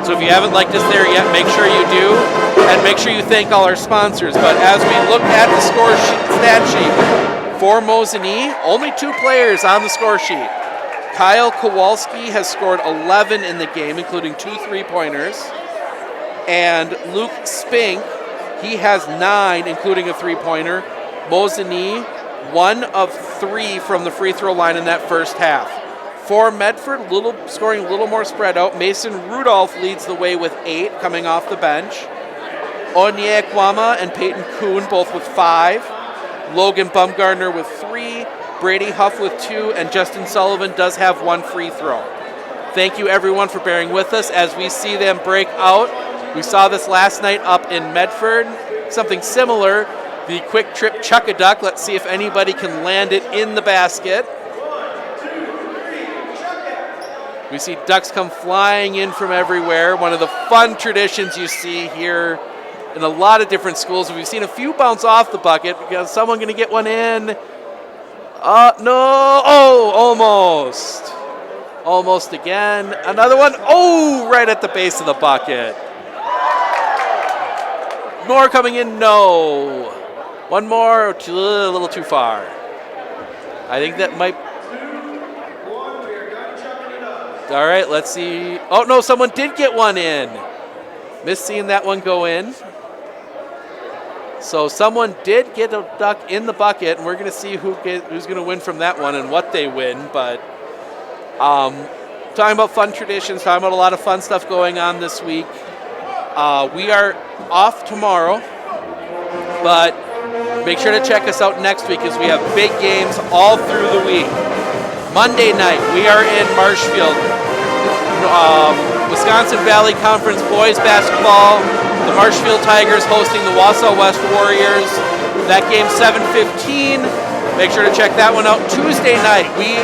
So if you haven't liked us there yet, make sure you do, and make sure you thank all our sponsors. But as we look at the score sheet, stat sheet, for Mosinee, only 2 players on the score sheet. Kyle Kowalski has scored 11 in the game, including 2 3-pointers. And Luke Spink, he has 9, including a 3-pointer. Mosinee, 1 of 3 from the free throw line in that first half. For Medford, scoring a little more spread out. Mason Rudolph leads the way with 8 coming off the bench. Onyekwama and Peyton Kuhn both with 5. Logan Bumgardner with 3, Brady Huff with 2, and Justin Sullivan does have 1 free throw. Thank you everyone for bearing with us as we see them break out. We saw this last night up in Medford, something similar, the quick trip chuck-a-duck. Let's see if anybody can land it in the basket. We see ducks come flying in from everywhere, one of the fun traditions you see here in a lot of different schools. We've seen a few bounce off the bucket because someone going to get one in. No, oh, almost. Almost again. Another one. Oh, right at the base of the bucket. More coming in. No. One more. A little too far. I think that might. All right, let's see. Oh, no, someone did get one in. Missed seeing that one go in. So someone did get a duck in the bucket, and we're going to see who's going to win from that one and what they win. But talking about fun traditions, talking about a lot of fun stuff going on this week. We are off tomorrow, but make sure to check us out next week as we have big games all through the week. Monday night, we are in Marshfield. Wisconsin Valley Conference boys basketball. The Marshfield Tigers hosting the Wausau West Warriors. That game 7:15. Make sure to check that one out. Tuesday night, we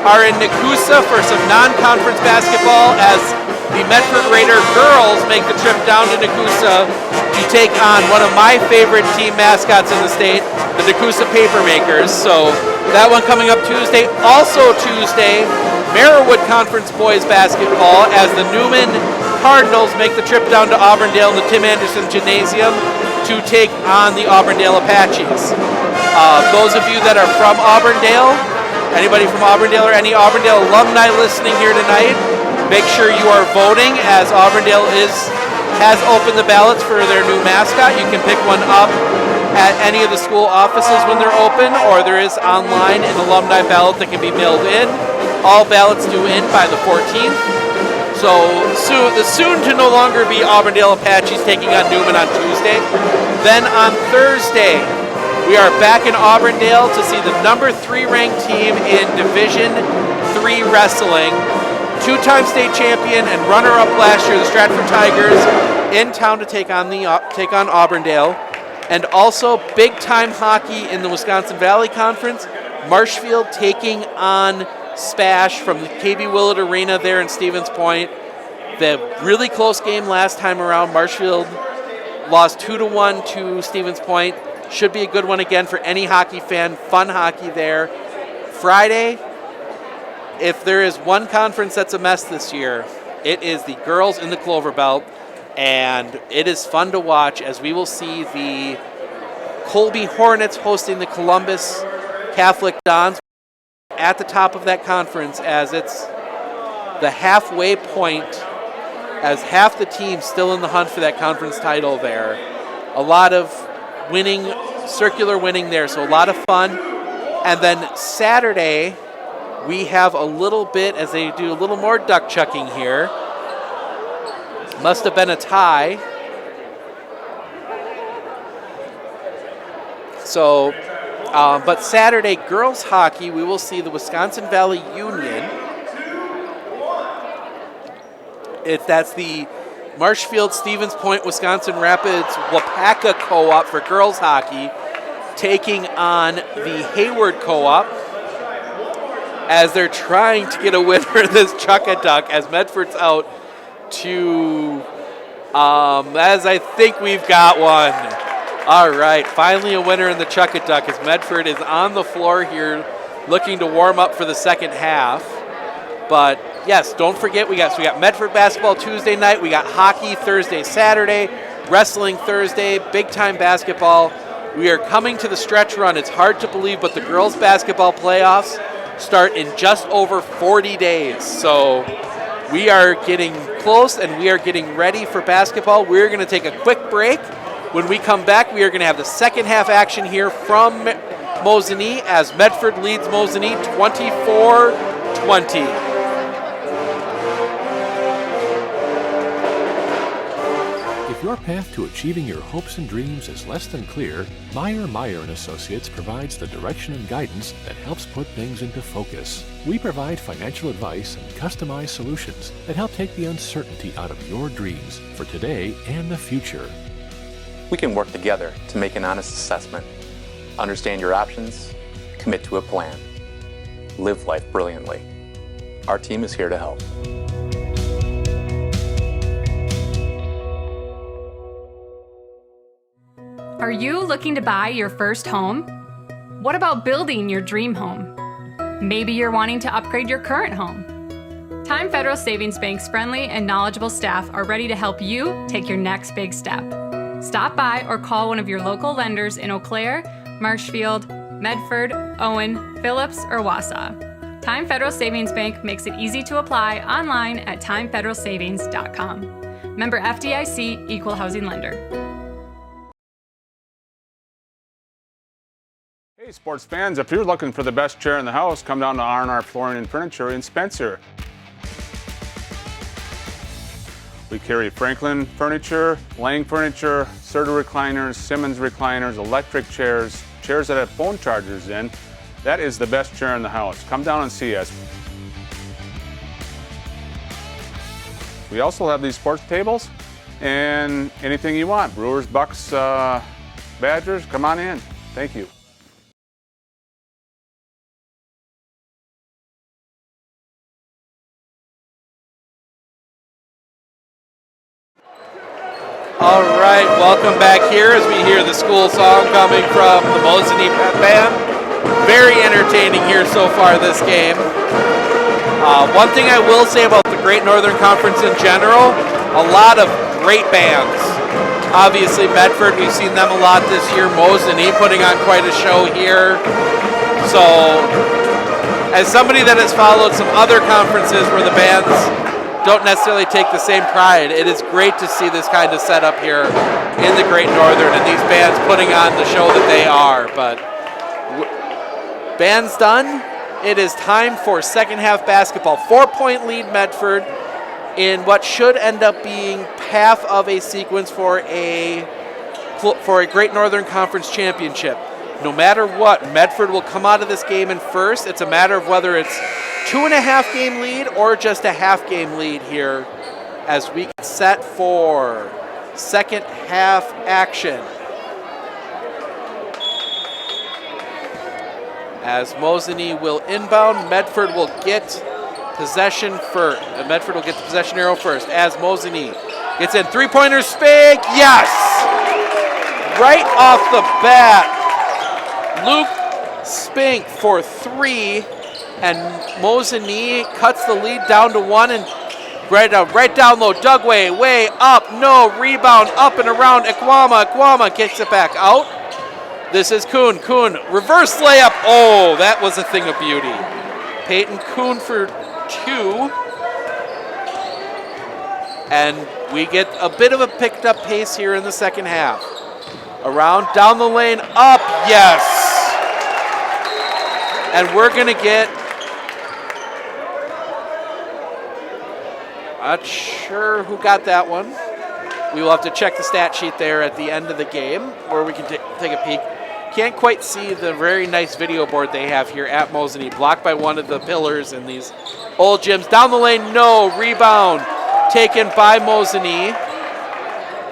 are in Nakusa for some non-conference basketball as the Medford Raider girls make the trip down to Nakusa to take on one of my favorite team mascots in the state, the Nakusa Papermakers. So that one coming up Tuesday. Also Tuesday, Merriwood Conference boys basketball as the Newman Cardinals make the trip down to Auburndale in the Tim Anderson Gymnasium to take on the Auburndale Apaches. Those of you that are from Auburndale, anybody from Auburndale or any Auburndale alumni listening here tonight, make sure you are voting as Auburndale has opened the ballots for their new mascot. You can pick one up at any of the school offices when they're open, or there is online an alumni ballot that can be mailed in. All ballots due in by the 14th. So the soon to no longer be Auburndale Apaches taking on Newman on Tuesday. Then on Thursday, we are back in Auburndale to see the number 3 ranked team in Division III wrestling. 2-time state champion and runner-up last year, the Stratford Tigers, in town to take on Auburndale. And also big-time hockey in the Wisconsin Valley Conference. Marshfield taking on Spash from the KB Willett Arena there in Stevens Point. The really close game last time around. Marshfield lost 2-1 to Stevens Point. Should be a good one again for any hockey fan. Fun hockey there. Friday, if there is one conference that's a mess this year, it is the girls in the Clover Belt. And it is fun to watch as we will see the Colby Hornets hosting the Columbus Catholic Dons at the top of that conference, as it's the halfway point, as half the team still in the hunt for that conference title there. A lot of winning, circular winning there, so a lot of fun. And then Saturday, we have a little bit, as they do a little more duck chucking here. Must have been a tie. So, but Saturday, girls hockey, we will see the Wisconsin Valley Union. That's the Marshfield, Stevens Point, Wisconsin Rapids, Wapaka Co-op for girls hockey, taking on the Hayward Co-op as they're trying to get a winner in this Chuck-a-Duck, as Medford's out to, as I think we've got one. All right, finally a winner in the Chuck-a-Duck as Medford is on the floor here looking to warm up for the second half. But yes, don't forget, we got Medford basketball Tuesday night, we got hockey Thursday, Saturday, wrestling Thursday, big time basketball. We are coming to the stretch run. It's hard to believe, but the girls basketball playoffs start in just over 40 days. So we are getting close and we are getting ready for basketball. We're going to take a quick break. When we come back, we are going to have the second half action here from Mosinee as Medford leads Mosinee 24-20. If your path to achieving your hopes and dreams is less than clear, Meyer & Associates provides the direction and guidance that helps put things into focus. We provide financial advice and customized solutions that help take the uncertainty out of your dreams for today and the future. We can work together to make an honest assessment, understand your options, commit to a plan, live life brilliantly. Our team is here to help. Are you looking to buy your first home? What about building your dream home? Maybe you're wanting to upgrade your current home. Time Federal Savings Bank's friendly and knowledgeable staff are ready to help you take your next big step. Stop by or call one of your local lenders in Eau Claire, Marshfield, Medford, Owen, Phillips, or Wausau. Time Federal Savings Bank makes it easy to apply online at timefederalsavings.com. Member FDIC, Equal Housing Lender. Hey sports fans, if you're looking for the best chair in the house, come down to R&R Flooring and Furniture in Spencer. We carry Franklin furniture, Lang furniture, Serta recliners, Simmons recliners, electric chairs, chairs that have phone chargers in. That is the best chair in the house. Come down and see us. We also have these sports tables and anything you want. Brewers, Bucks, Badgers, come on in. Thank you. All right, welcome back here as we hear the school song coming from the Mosinee Pep Band. Very entertaining here so far this game. One thing I will say about the Great Northern Conference in general, a lot of great bands. Obviously Medford, we've seen them a lot this year. Mosinee putting on quite a show here. So, as somebody that has followed some other conferences where the bands don't necessarily take the same pride. It is great to see this kind of setup here in the Great Northern and these bands putting on the show that they are. But band's done. It is time for second half basketball. 4-point lead Medford in what should end up being half of a sequence for a Great Northern Conference championship. No matter what, Medford will come out of this game in first. It's a matter of whether it's 2.5 game lead or just a half game lead here as we get set for second half action. As Mosinee will inbound, Medford will get possession first. Medford will get the possession arrow first as Mosinee gets in. Three-pointer, Spink, yes! Right off the bat, Luke Spink for 3, and Mosinee cuts the lead down to 1, and right down low, Dugway, way up, no, rebound, up and around, Ikwama kicks it back out. This is Kuhn, reverse layup, oh, that was a thing of beauty. Peyton Kuhn for 2, and we get a bit of a picked up pace here in the second half. Around, down the lane, up, yes! And we're gonna get, not sure who got that one. We will have to check the stat sheet there at the end of the game where we can take a peek. Can't quite see the very nice video board they have here at Mosinee. Blocked by one of the pillars in these old gyms. Down the lane, no, rebound taken by Mosinee.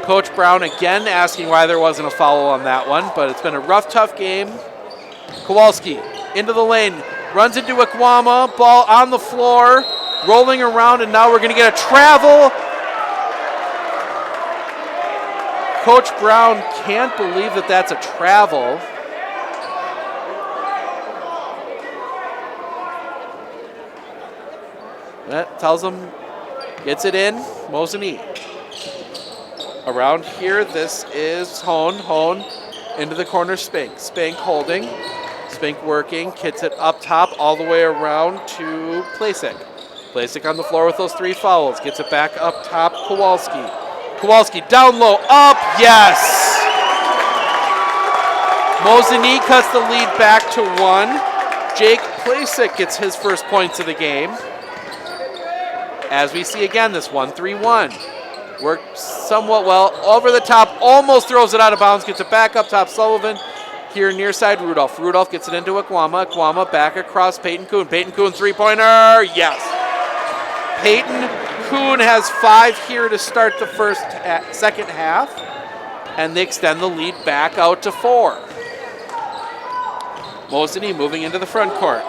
Coach Brown again asking why there wasn't a foul on that one, but it's been a rough, tough game. Kowalski into the lane, runs into Ikwama, ball on the floor, rolling around, and now we're going to get a travel. Coach Brown can't believe that that's a travel. That tells him, gets it in, Mosinee. Around here, this is Hone into the corner, Spink holding, Spink working, kicks it up top all the way around to Plasek on the floor with those 3 fouls, gets it back up top, Kowalski down low, up, yes! Mosinee cuts the lead back to 1. Jake Plasek gets his first points of the game. As we see again, this 1-3-1. Worked somewhat well, over the top, almost throws it out of bounds, gets it back up top, Sullivan. Here near side, Rudolph gets it into Ikwama back across Peyton Kuhn, 3-pointer, yes! Peyton Kuhn has 5 here to start the second half, and they extend the lead back out to 4. Mosinee moving into the front court.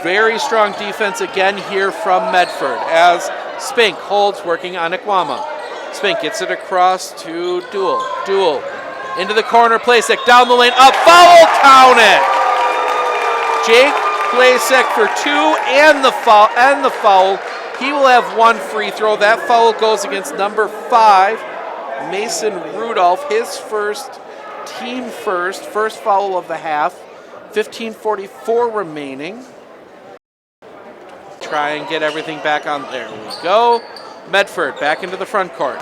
Very strong defense again here from Medford as Spink holds, working on Ikwama. Spink gets it across to Duel into the corner, Plasek down the lane, up, foul, count it! Jake Plasek for 2 and the foul. He will have 1 free throw. That foul goes against number 5, Mason Rudolph, his team first foul of the half. 15:44 remaining. Try and get everything back on. There we go. Medford back into the front court.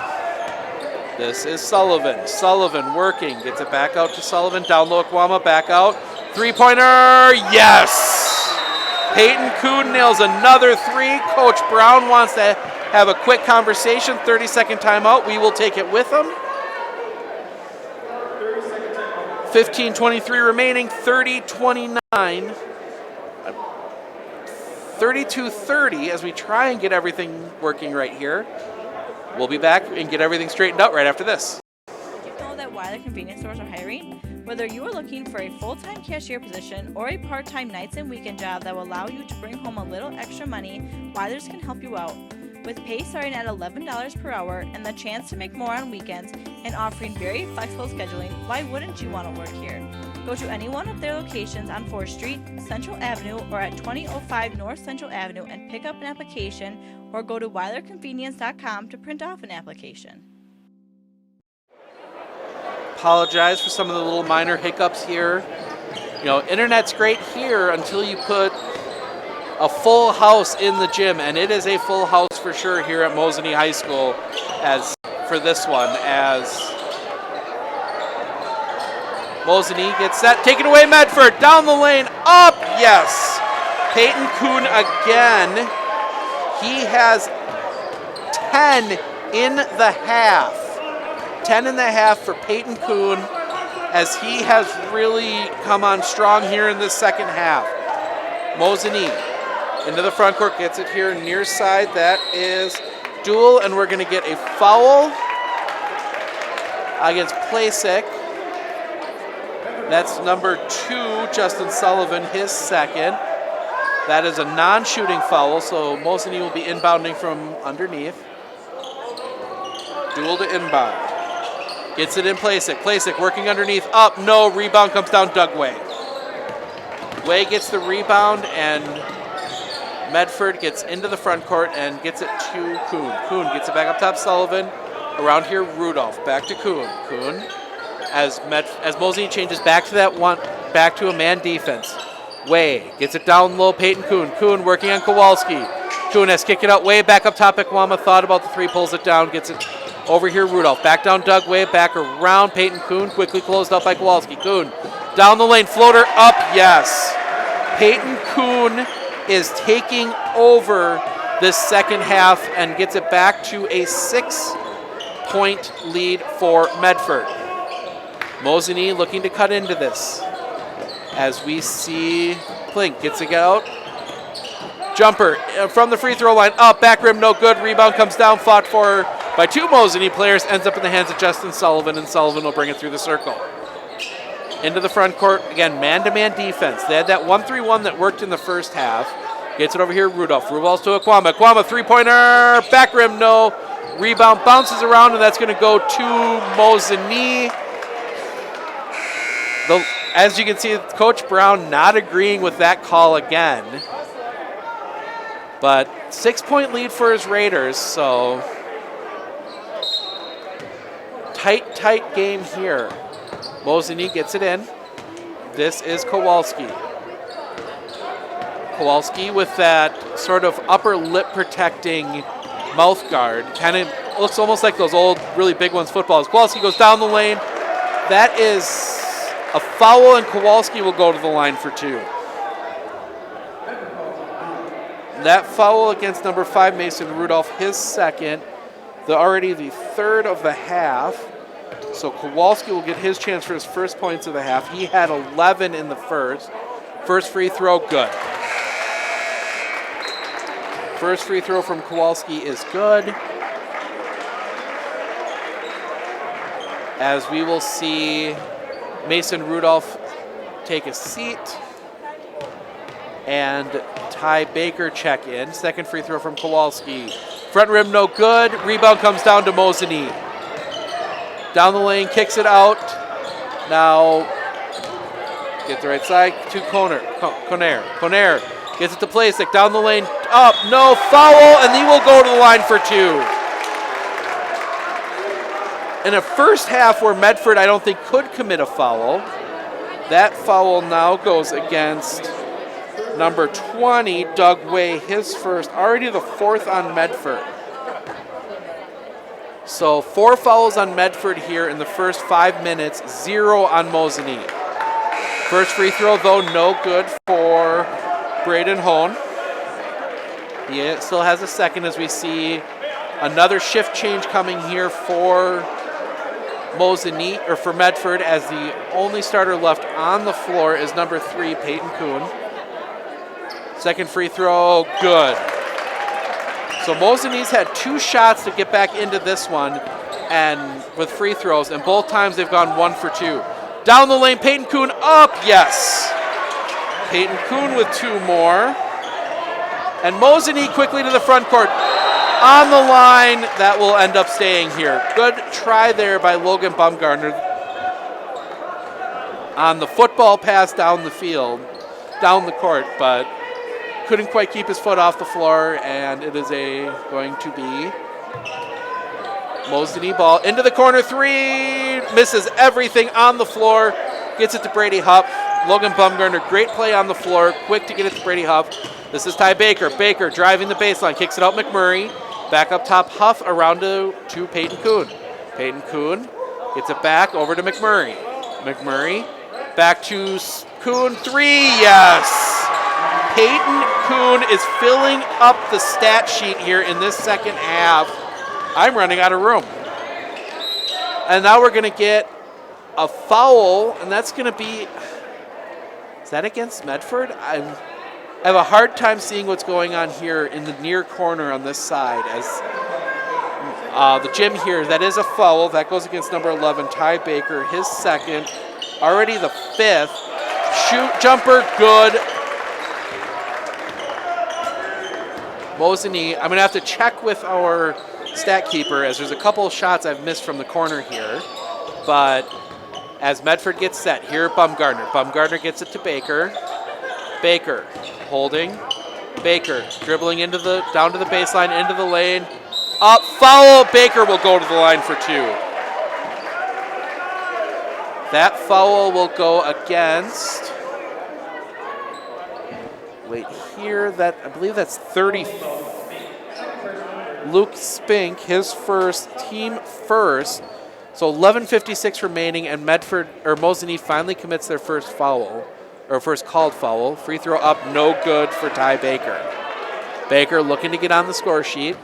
This is Sullivan working, gets it back out to Sullivan, down low, Ikwama, back out. 3-pointer, yes! Peyton Kuhn nails another 3. Coach Brown wants to have a quick conversation. 30-second timeout. We will take it with him. 15:23 remaining, 30-29. 32-30 as we try and get everything working right here. We'll be back and get everything straightened out right after this. Did you know that Weiler convenience stores are hiring? Whether you are looking for a full-time cashier position or a part-time nights and weekend job that will allow you to bring home a little extra money, Weiler's can help you out. With pay starting at $11 per hour and the chance to make more on weekends and offering very flexible scheduling, why wouldn't you want to work here? Go to any one of their locations on 4th Street, Central Avenue, or at 2005 North Central Avenue and pick up an application, or go to WeilerConvenience.com to print off an application. Apologize for some of the little minor hiccups here. You know, internet's great here until you put a full house in the gym, and it is a full house for sure here at Mosinee High School as for this one, as Mosinee gets set, taken away Medford, down the lane, up, yes. Peyton Kuhn again. He has 10 in the half. 10 in the half for Peyton Kuhn, as he has really come on strong here in this second half. Mosinee into the front court, gets it here near side. That is duel, and we're going to get a foul against Plasek. That's number 2, Justin Sullivan, his second. That is a non-shooting foul, so Mosinee will be inbounding from underneath. Duel to inbound. Gets it in Plasek. Plasek working underneath. Up, no. Rebound comes down, Doug Way. Way gets the rebound, and Medford gets into the front court and gets it to Kuhn. Kuhn gets it back up top, Sullivan. Around here, Rudolph. Back to Kuhn. Kuhn, as Mosinee changes back to that one, back to a man defense. Way gets it down low, Peyton Kuhn. Kuhn working on Kowalski. Kuhn has kicked it out way back up top. Ekwama thought about the three, pulls it down, gets it over here, Rudolph. Back down Doug Way, back around Peyton Kuhn. Quickly closed up by Kowalski. Kuhn down the lane, floater up, yes. Peyton Kuhn is taking over this second half and gets it back to a 6-point lead for Medford. Mosinee looking to cut into this. As we see Plink gets it out. Jumper from the free throw line, up, back rim, no good. Rebound comes down, fought for by 2 Mosinee players, ends up in the hands of Justin Sullivan, and Sullivan will bring it through the circle. Into the front court, again, man-to-man defense. They had that 1-3-1 that worked in the first half. Gets it over here, Rudolph. Rudolph to Ekwama. Ekwama, three-pointer, back rim, no. Rebound bounces around, and that's going to go to Mosinee. As you can see, Coach Brown not agreeing with that call again. But 6-point lead for his Raiders, so tight game here. Mosinee gets it in. This is Kowalski. Kowalski with that sort of upper lip protecting mouth guard. Kind of looks almost like those old, really big ones footballs. Kowalski goes down the lane. That is a foul, and Kowalski will go to the line for 2. That foul against number 5, Mason Rudolph, his second. Already the third of the half. So Kowalski will get his chance for his first points of the half. He had 11 in the first. First free throw, good. First free throw from Kowalski is good. As we will see Mason Rudolph take a seat and Ty Baker check in. Second free throw from Kowalski. Front rim, no good. Rebound comes down to Mosinee. Down the lane, kicks it out. Now, get the right side to Conair. Gets it to Plasek. Down the lane, up, no, foul, and he will go to the line for 2. In a first half where Medford, I don't think, could commit a foul, that foul now goes against number 20, Doug Way, his first, already the 4th on Medford. So 4 fouls on Medford here in the first 5 minutes, 0 on Mosinee. First free throw, though, no good for Braden Hone. He still has a second as we see another shift change coming here for Mosinee, or for Medford, as the only starter left on the floor is number 3, Peyton Kuhn. Second free throw, good. So Mosinee's had 2 shots to get back into this one, and with free throws, and both times they've gone 1 for 2. Down the lane, Peyton Kuhn up, yes. Peyton Kuhn with 2 more. And Mosinee quickly to the front court. On the line, that will end up staying here. Good try there by Logan Baumgartner on the football pass down the field, down the court, but couldn't quite keep his foot off the floor, and it is going to be Mosinee ball into the corner, 3, misses everything on the floor, gets it to Brady Hupp. Logan Bumgarner, great play on the floor, quick to get it to Brady Huff. This is Ty Baker. Baker driving the baseline, kicks it out McMurray. Back up top, Huff around to Peyton Kuhn. Peyton Kuhn gets it back over to McMurray. McMurray back to Kuhn, 3, yes! Peyton Kuhn is filling up the stat sheet here in this second half. I'm running out of room. And now we're going to get a foul, and that's going to be, is that against Medford? I have a hard time seeing what's going on here in the near corner on this side. As the gym here, that is a foul. That goes against number 11, Ty Baker, his second, already the 5th. Shoot, jumper, good. Mosinee, I'm going to have to check with our stat keeper as there's a couple of shots I've missed from the corner here. But as Medford gets set, here Bumgarner. Bumgarner gets it to Baker. Baker holding. Baker dribbling down to the baseline, into the lane. Up, foul. Baker will go to the line for 2. That foul will go against, wait here, I believe that's 30. Luke Spink, his first, team first. So 11:56 remaining, and Mosinee finally commits their first foul, or first called foul. Free throw up, no good for Ty Baker. Baker looking to get on the score sheet.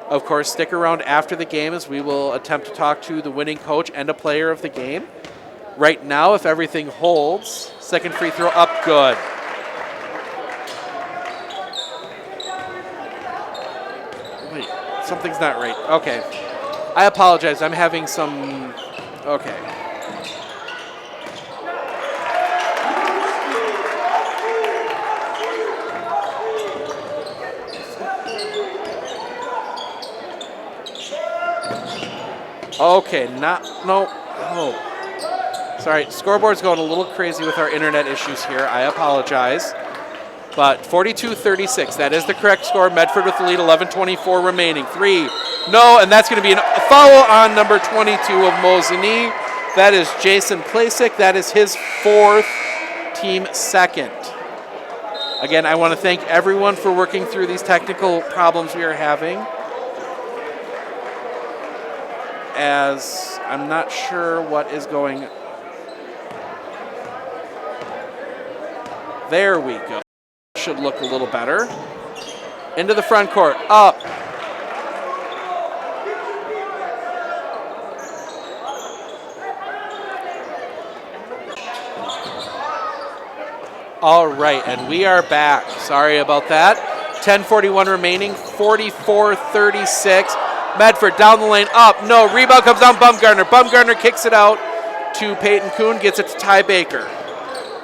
Of course, stick around after the game as we will attempt to talk to the winning coach and a player of the game. Right now, if everything holds, second free throw up, good. Wait, something's not right. Okay. I apologize. I'm having some... Okay. Okay, no. Oh. Sorry, scoreboard's going a little crazy with our internet issues here. I apologize. But 42-36, that is the correct score. Medford with the lead, 11:24 remaining. 3, no, and that's going to be a foul on number 22 of Mosinee. That is Jason Plasek. That is his 4th, team 2nd. Again, I want to thank everyone for working through these technical problems we are having, as I'm not sure what is going. There we go. Should look a little better. Into the front court, up. All right, and we are back. Sorry about that. 10:41 remaining, 44-36. Medford down the lane, up, no, rebound comes down Bumgarner. Bumgarner kicks it out to Peyton Kuhn, gets it to Ty Baker.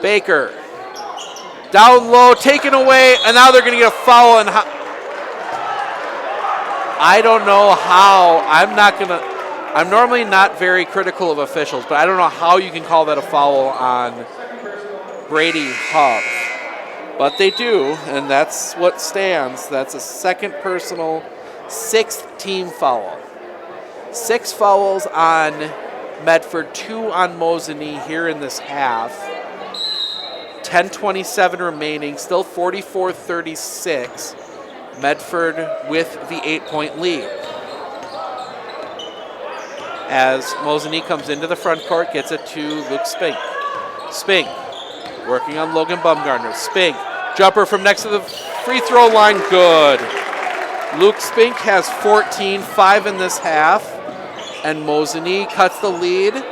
Baker, down low, taken away, and now they're going to get a foul. And I don't know how, I'm normally not very critical of officials, but I don't know how you can call that a foul on Brady Huff. But they do, and that's what stands. That's a second personal, 6th team foul. 6 fouls on Medford, 2 on Mosinee here in this half. 10:27 remaining, still 44-36. Medford with the 8-point lead. As Mosinee comes into the front court, gets it to Luke Spink. Spink working on Logan Bumgarner. Spink, jumper from next to the free throw line, good. Luke Spink has 14, 5 in this half, and Mosinee cuts the lead.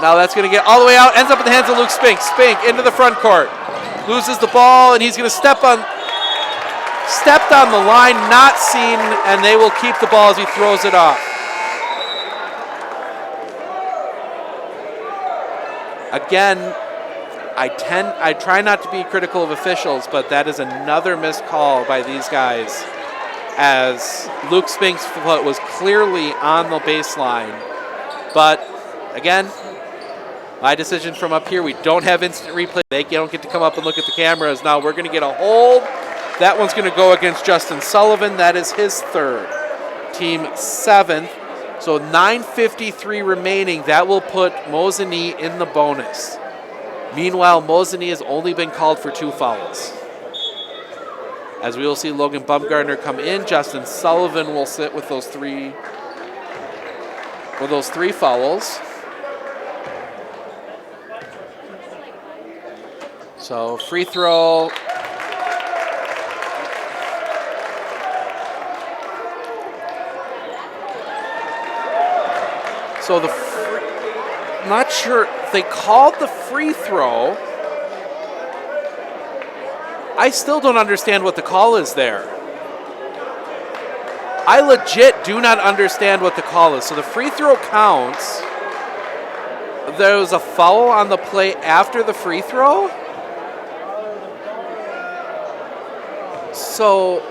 Now that's going to get all the way out, ends up in the hands of Luke Spink. Spink into the front court, loses the ball, and he's going to stepped on the line, not seen, and they will keep the ball as he throws it off. Again, I try not to be critical of officials, but that is another missed call by these guys, as Luke Spink's foot was clearly on the baseline. But again, my decision from up here, we don't have instant replay. They don't get to come up and look at the cameras. Now we're going to get a hold. That one's going to go against Justin Sullivan. That is his 3rd, team 7th. So 9:53 remaining. That will put Mosinee in the bonus. Meanwhile, Mosinee has only been called for 2 fouls. As we will see Logan Bumgardner come in, Justin Sullivan will sit with those 3 fouls. So free throw. So not sure, they called the free throw. I still don't understand what the call is there. I legit do not understand what the call is. So the free throw counts. There was a foul on the play after the free throw. So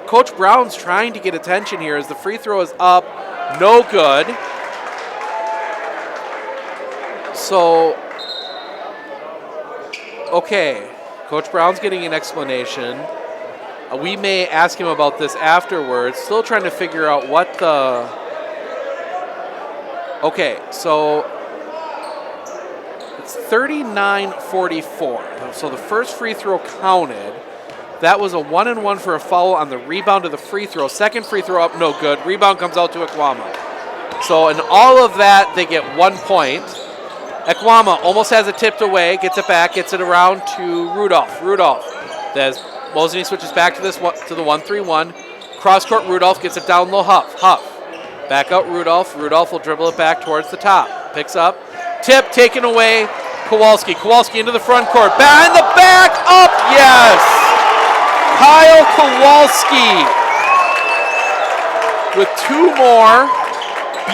Coach Brown's trying to get attention here as the free throw is up. No good. So, okay. Coach Brown's getting an explanation. We may ask him about this afterwards. Still trying to figure out what the... Okay, so it's 39-44. So the first free throw counted. That was a 1-and-1 for a foul on the rebound of the free throw. Second free throw up, no good. Rebound comes out to Ekwama. So in all of that, they get 1 point. Ekwama almost has it tipped away, gets it back, gets it around to Rudolph. As Mosinee switches back to the 1-3-1. Cross-court Rudolph gets it down low, Huff. Back out Rudolph. Rudolph will dribble it back towards the top. Picks up. Tip taken away. Kowalski. Kowalski into the front court. Behind the back. Up. Yes. Kyle Kowalski with 2 more.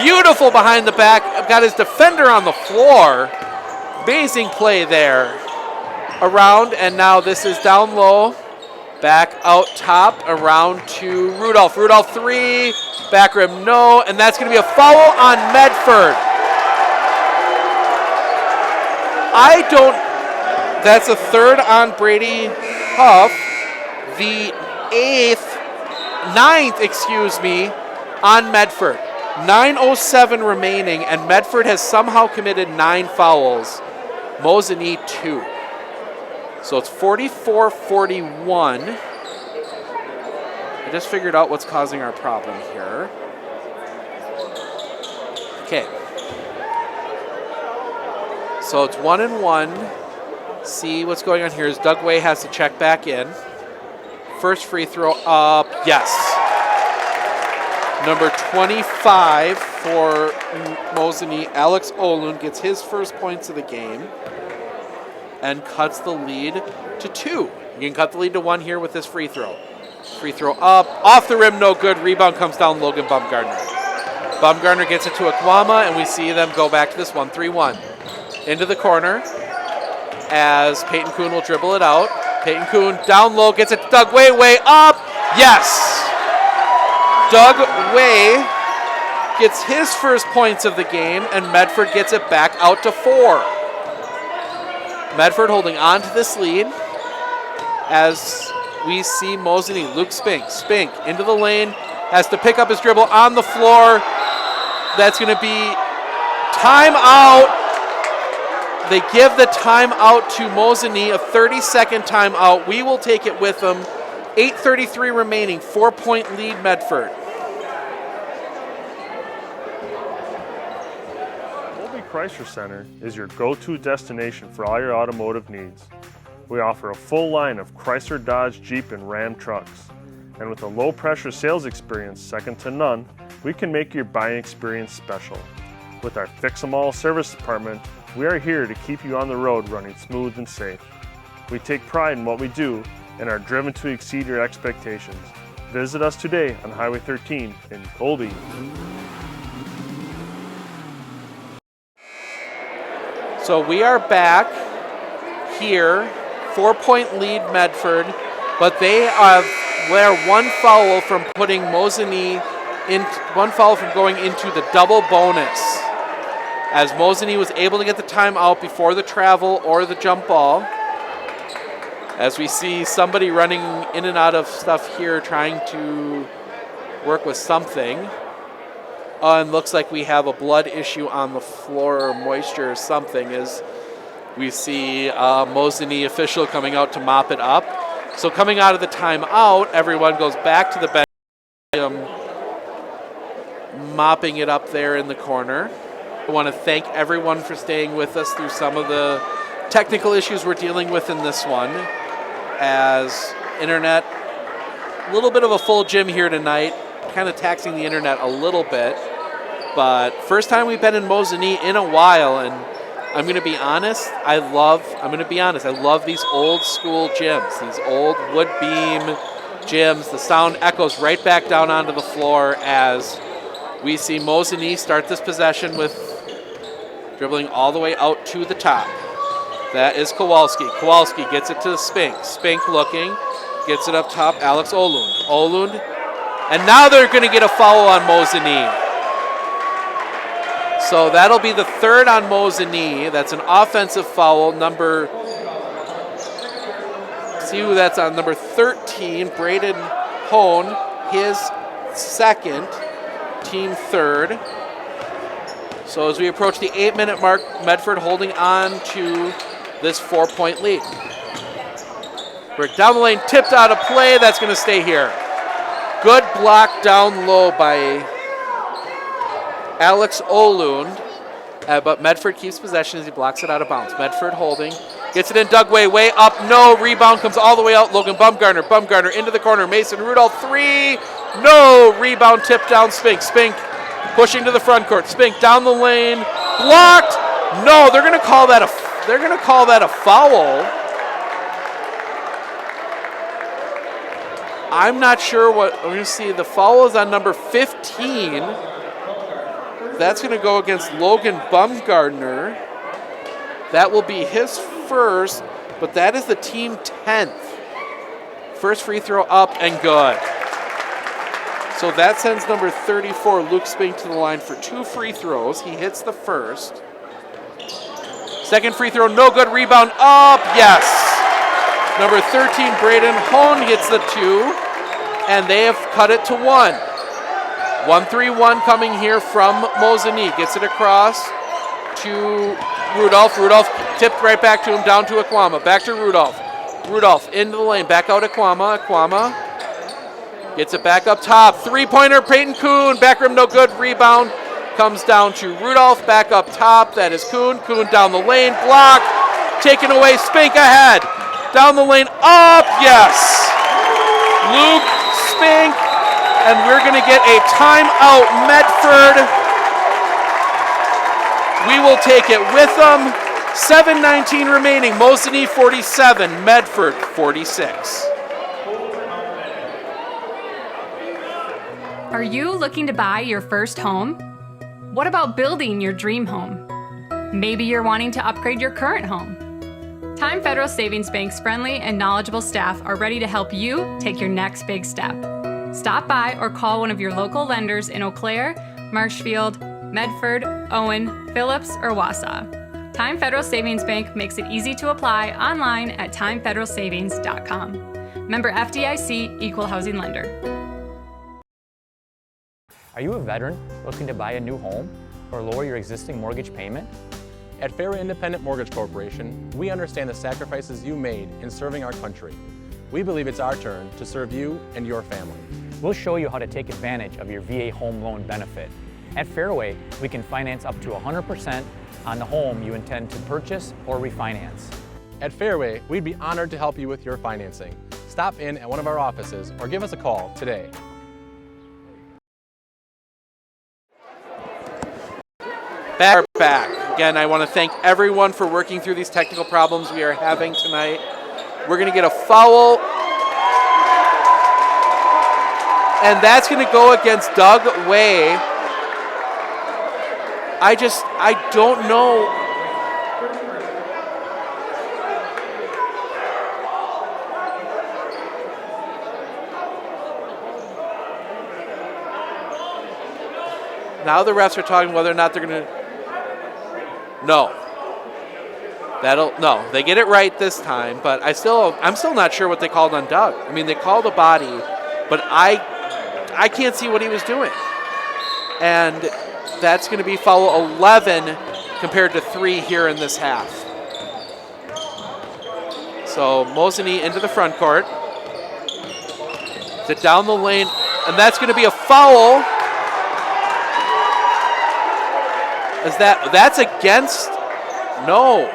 Beautiful behind the back. Got his defender on the floor. Amazing play there. Around, and now this is down low. Back out top, around to Rudolph. Rudolph 3, back rim no, and that's going to be a foul on Medford. That's a 3rd on Brady Huff. The 9th, on Medford. 9:07 remaining, and Medford has somehow committed 9 fouls. Mosinee 2. So it's 44-41. I just figured out what's causing our problem here. Okay. So it's 1-and-1. See what's going on here is Doug Way has to check back in. First free throw up, yes. Number 25 for Mosinee, Alex Olund, gets his first points of the game and cuts the lead to 2. You can cut the lead to 1 here with this free throw. Free throw up, off the rim, no good. Rebound comes down, Logan Bumgardner. Bumgardner gets it to Ekwama, and we see them go back to this 1-3-1. Into the corner as Peyton Kuhn will dribble it out. Peyton Kuhn down low, gets it to Doug Way, way up, yes! Doug Way gets his first points of the game, and Medford gets it back out to 4. Medford holding on to this lead as we see Mosinee. Luke Spink into the lane, has to pick up his dribble on the floor. That's going to be timeout. They give the timeout to Mosinee, a 30-second timeout. We will take it with them. 8:33 remaining, 4-point lead Medford. Chrysler Center is your go-to destination for all your automotive needs. We offer a full line of Chrysler, Dodge, Jeep, and Ram trucks. And with a low-pressure sales experience second to none, we can make your buying experience special. With our Fix 'em All service department, we are here to keep you on the road running smooth and safe. We take pride in what we do and are driven to exceed your expectations. Visit us today on Highway 13 in Colby. So we are back here, 4-point lead Medford, but they're 1 foul from putting Mosinee in, 1 foul from going into the double bonus. As Mosinee was able to get the timeout before the travel or the jump ball. As we see somebody running in and out of stuff here trying to work with something. And looks like we have a blood issue on the floor or moisture or something as We see a Mosinee official coming out to mop it up. So coming out of the timeout, everyone goes back to the bench, mopping it up there in the corner. I want to thank everyone for staying with us through some of the technical issues we're dealing with in this one. As internet, a little bit of a full gym here tonight, kind of taxing the internet a little bit. But first time we've been in Mosinee in a while, and I'm going to be honest, I love these old school gyms, these old wood beam gyms. The sound echoes right back down onto the floor as we see Mosinee start this possession with dribbling all the way out to the top. That is Kowalski. Kowalski gets it to Spink. Spink looking, gets it up top, Alex Olund. Olund, and now they're going to get a foul on Mosinee. So that'll be the third on Mosinee. That's an offensive foul. See who that's on. Number 13, Braden Hone, his second, team third. So as we approach the 8-minute mark, Medford holding on to this 4-point lead. Brick down the lane, tipped out of play. That's going to stay here. Good block down low by Alex Olund, but Medford keeps possession as he blocks it out of bounds. Medford holding, gets it in Dugway, way up, no, rebound comes all the way out. Logan Bumgarner into the corner. Mason Rudolph, three, no, rebound tipped down. Spink pushing to the front court. Spink down the lane, blocked. No, they're going to call that a foul. I'm not sure what we're going to see. The foul is on number 15. That's going to go against Logan Bumgarner. That will be his first, but that is the team 10th. First free throw up and good. So that sends number 34, Luke Spink, to the line for 2 free throws. He hits the first. Second free throw, no good. Rebound up, yes. Number 13, Braden Hone gets the 2, and they have cut it to 1. 1-3-1 coming here from Mosinee. Gets it across to Rudolph. Rudolph tipped right back to him, down to Aquama. Back to Rudolph. Rudolph into the lane, back out Aquama. Aquama gets it back up top. Three-pointer, Peyton Kuhn. Back rim, no good. Rebound comes down to Rudolph. Back up top, that is Kuhn. Kuhn down the lane, block. Taken away, Spink ahead. Down the lane, up, yes. Luke Spink. And we're going to get a timeout, Medford. We will take it with them. 7:19 remaining. Mosinee 47, Medford 46. Are you looking to buy your first home? What about building your dream home? Maybe you're wanting to upgrade your current home. Time Federal Savings Bank's friendly and knowledgeable staff are ready to help you take your next big step. Stop by or call one of your local lenders in Eau Claire, Marshfield, Medford, Owen, Phillips, or Wausau. Time Federal Savings Bank makes it easy to apply online at timefederalsavings.com. Member FDIC, Equal Housing Lender. Are you a veteran looking to buy a new home or lower your existing mortgage payment? At Fairway Independent Mortgage Corporation, we understand the sacrifices you made in serving our country. We believe it's our turn to serve you and your family. We'll show you how to take advantage of your VA home loan benefit. At Fairway, we can finance up to 100% on the home you intend to purchase or refinance. At Fairway, we'd be honored to help you with your financing. Stop in at one of our offices or give us a call today. Back. Again, I want to thank everyone for working through these technical problems we are having tonight. We're going to get a foul, and that's going to go against Doug Way. I don't know. Now the refs are talking whether or not they're going to. No. No, they get it right this time, but I'm still not sure what they called on Doug. I mean, they called a body, but I can't see what he was doing. And that's going to be foul 11 compared to 3 here in this half. So Mosinee into the front court. To down the lane, and that's going to be a foul. That's against? No.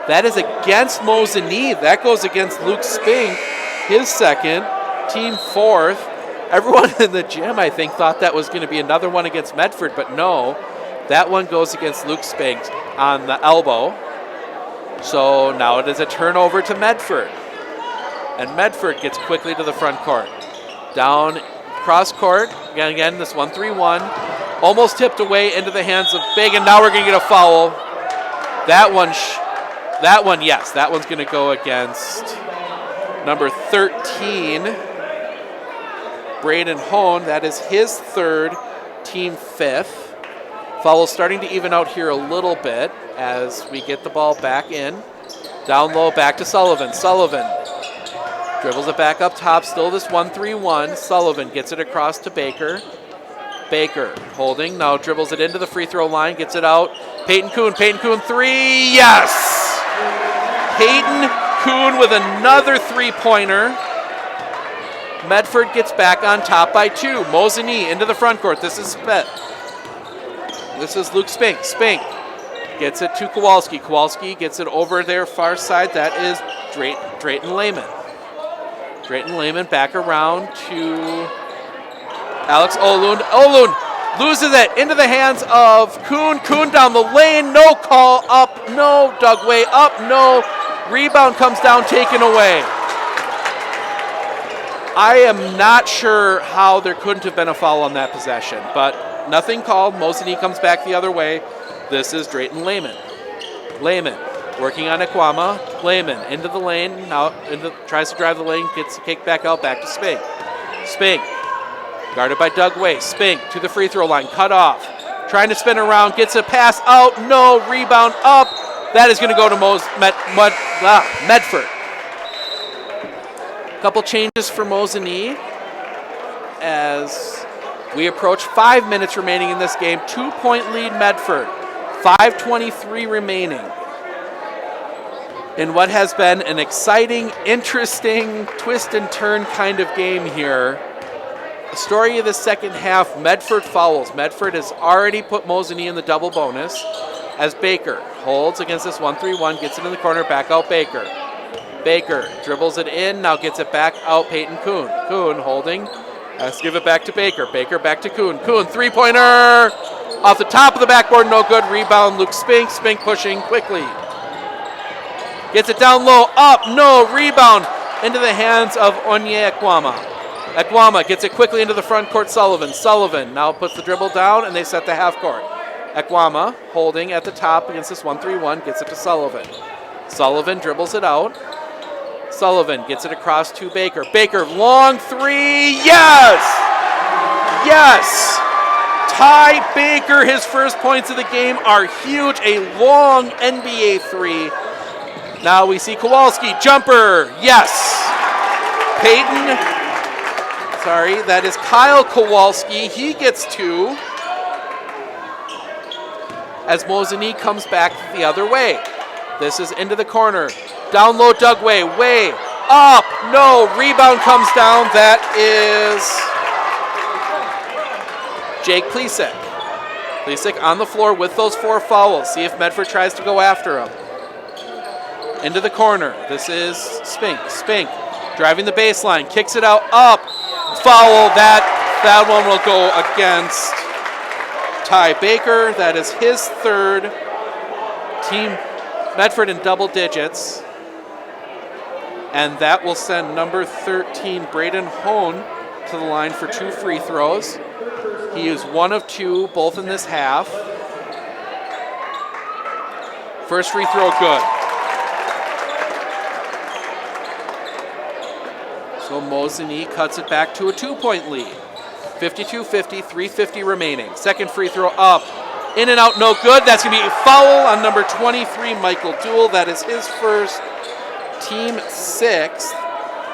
That is against Mosinee. That goes against Luke Spink, his second, team fourth. Everyone in the gym, I think, thought that was going to be another one against Medford, but no. That one goes against Luke Spink on the elbow. So now it is a turnover to Medford. And Medford gets quickly to the front court. Down cross court. Again, this 1-3-1. Almost tipped away into the hands of Big, and now we're going to get a foul. That one, yes. That one's going to go against number 13, Braden Hone. That is his third, team fifth. Foul starting to even out here a little bit as we get the ball back in. Down low, back to Sullivan. Sullivan dribbles it back up top, still this 1-3-1. Sullivan gets it across to Baker. Baker holding, now dribbles it into the free throw line, gets it out. Peyton Kuhn three, yes! Peyton Kuhn with another three-pointer. Medford gets back on top by 2. Mosinee into the front court, this is Spett. This is Luke Spink. Spink gets it to Kowalski. Kowalski gets it over their far side, that is Drayton Lehman. Drayton Lehman back around to Alex Olund. Olund loses it into the hands of Kuhn. Kuhn down the lane. No call. Up. No. Dugway. Up. No. Rebound comes down. Taken away. I am not sure how there couldn't have been a foul on that possession, but nothing called. Mosinee comes back the other way. This is Drayton Lehman. Lehman working on Ekwama. Lehman into the lane. Now tries to drive the lane. Gets the kick back out. Back to Spink. Spink guarded by Dugway. Spink to the free throw line. Cut off. Trying to spin around. Gets a pass out. No. Rebound up. That is going to go to Medford. A couple changes for Mosinee as we approach 5 minutes remaining in this game. 2-point lead Medford. 5:23 remaining. In what has been an exciting, interesting, twist and turn kind of game here. The story of the second half, Medford fouls. Medford has already put Mosinee in the double bonus as Baker holds against this 1-3-1, gets it in the corner, back out Baker. Baker dribbles it in, now gets it back out Peyton Kuhn. Kuhn holding, has to give it back to Baker. Baker back to Kuhn. Kuhn, three-pointer! Off the top of the backboard, no good. Rebound, Luke Spink. Spink pushing quickly. Gets it down low, up, no, rebound into the hands of Onye Ekwama. Ekwama gets it quickly into the front court, Sullivan. Sullivan now puts the dribble down and they set the half court. Ekwama holding at the top against this 1-3-1, gets it to Sullivan. Sullivan dribbles it out. Sullivan gets it across to Baker. Baker, long three, yes! Yes! Ty Baker, his first points of the game are huge, a long NBA three. Now we see Kowalski, jumper, yes. That is Kyle Kowalski, he gets 2. As Mosinee comes back the other way. This is into the corner, down low Dugway, way up, no, rebound comes down, that is Jake Plisek. Plisek on the floor with those 4 fouls, see if Medford tries to go after him. Into the corner. This is Spink. Spink driving the baseline. Kicks it out. Up. Foul. That one will go against Ty Baker. That is his third. Team Medford in double digits. And that will send number 13, Braden Hone, to the line for 2 free throws. He is 1 of 2, both in this half. First free throw, good. So Mosinee cuts it back to a 2-point lead. 52-50, 3:50 remaining. Second free throw up. In and out, no good. That's going to be a foul on number 23, Michael Duell. That is his first, team 6th.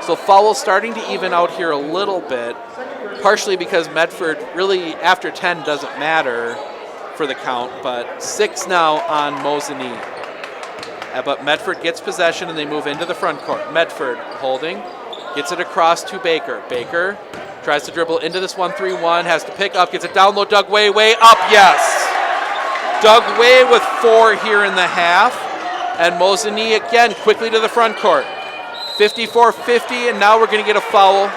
So foul starting to even out here a little bit, partially because Medford really after 10 doesn't matter for the count, but 6 now on Mosinee. But Medford gets possession and they move into the front court. Medford holding, gets it across to Baker. Baker tries to dribble into this 1-3-1, has to pick up, gets it down low. Doug Way up, yes. Doug Way with 4 here in the half. And Mosinee again quickly to the front court. 54-50, and now we're going to get a foul.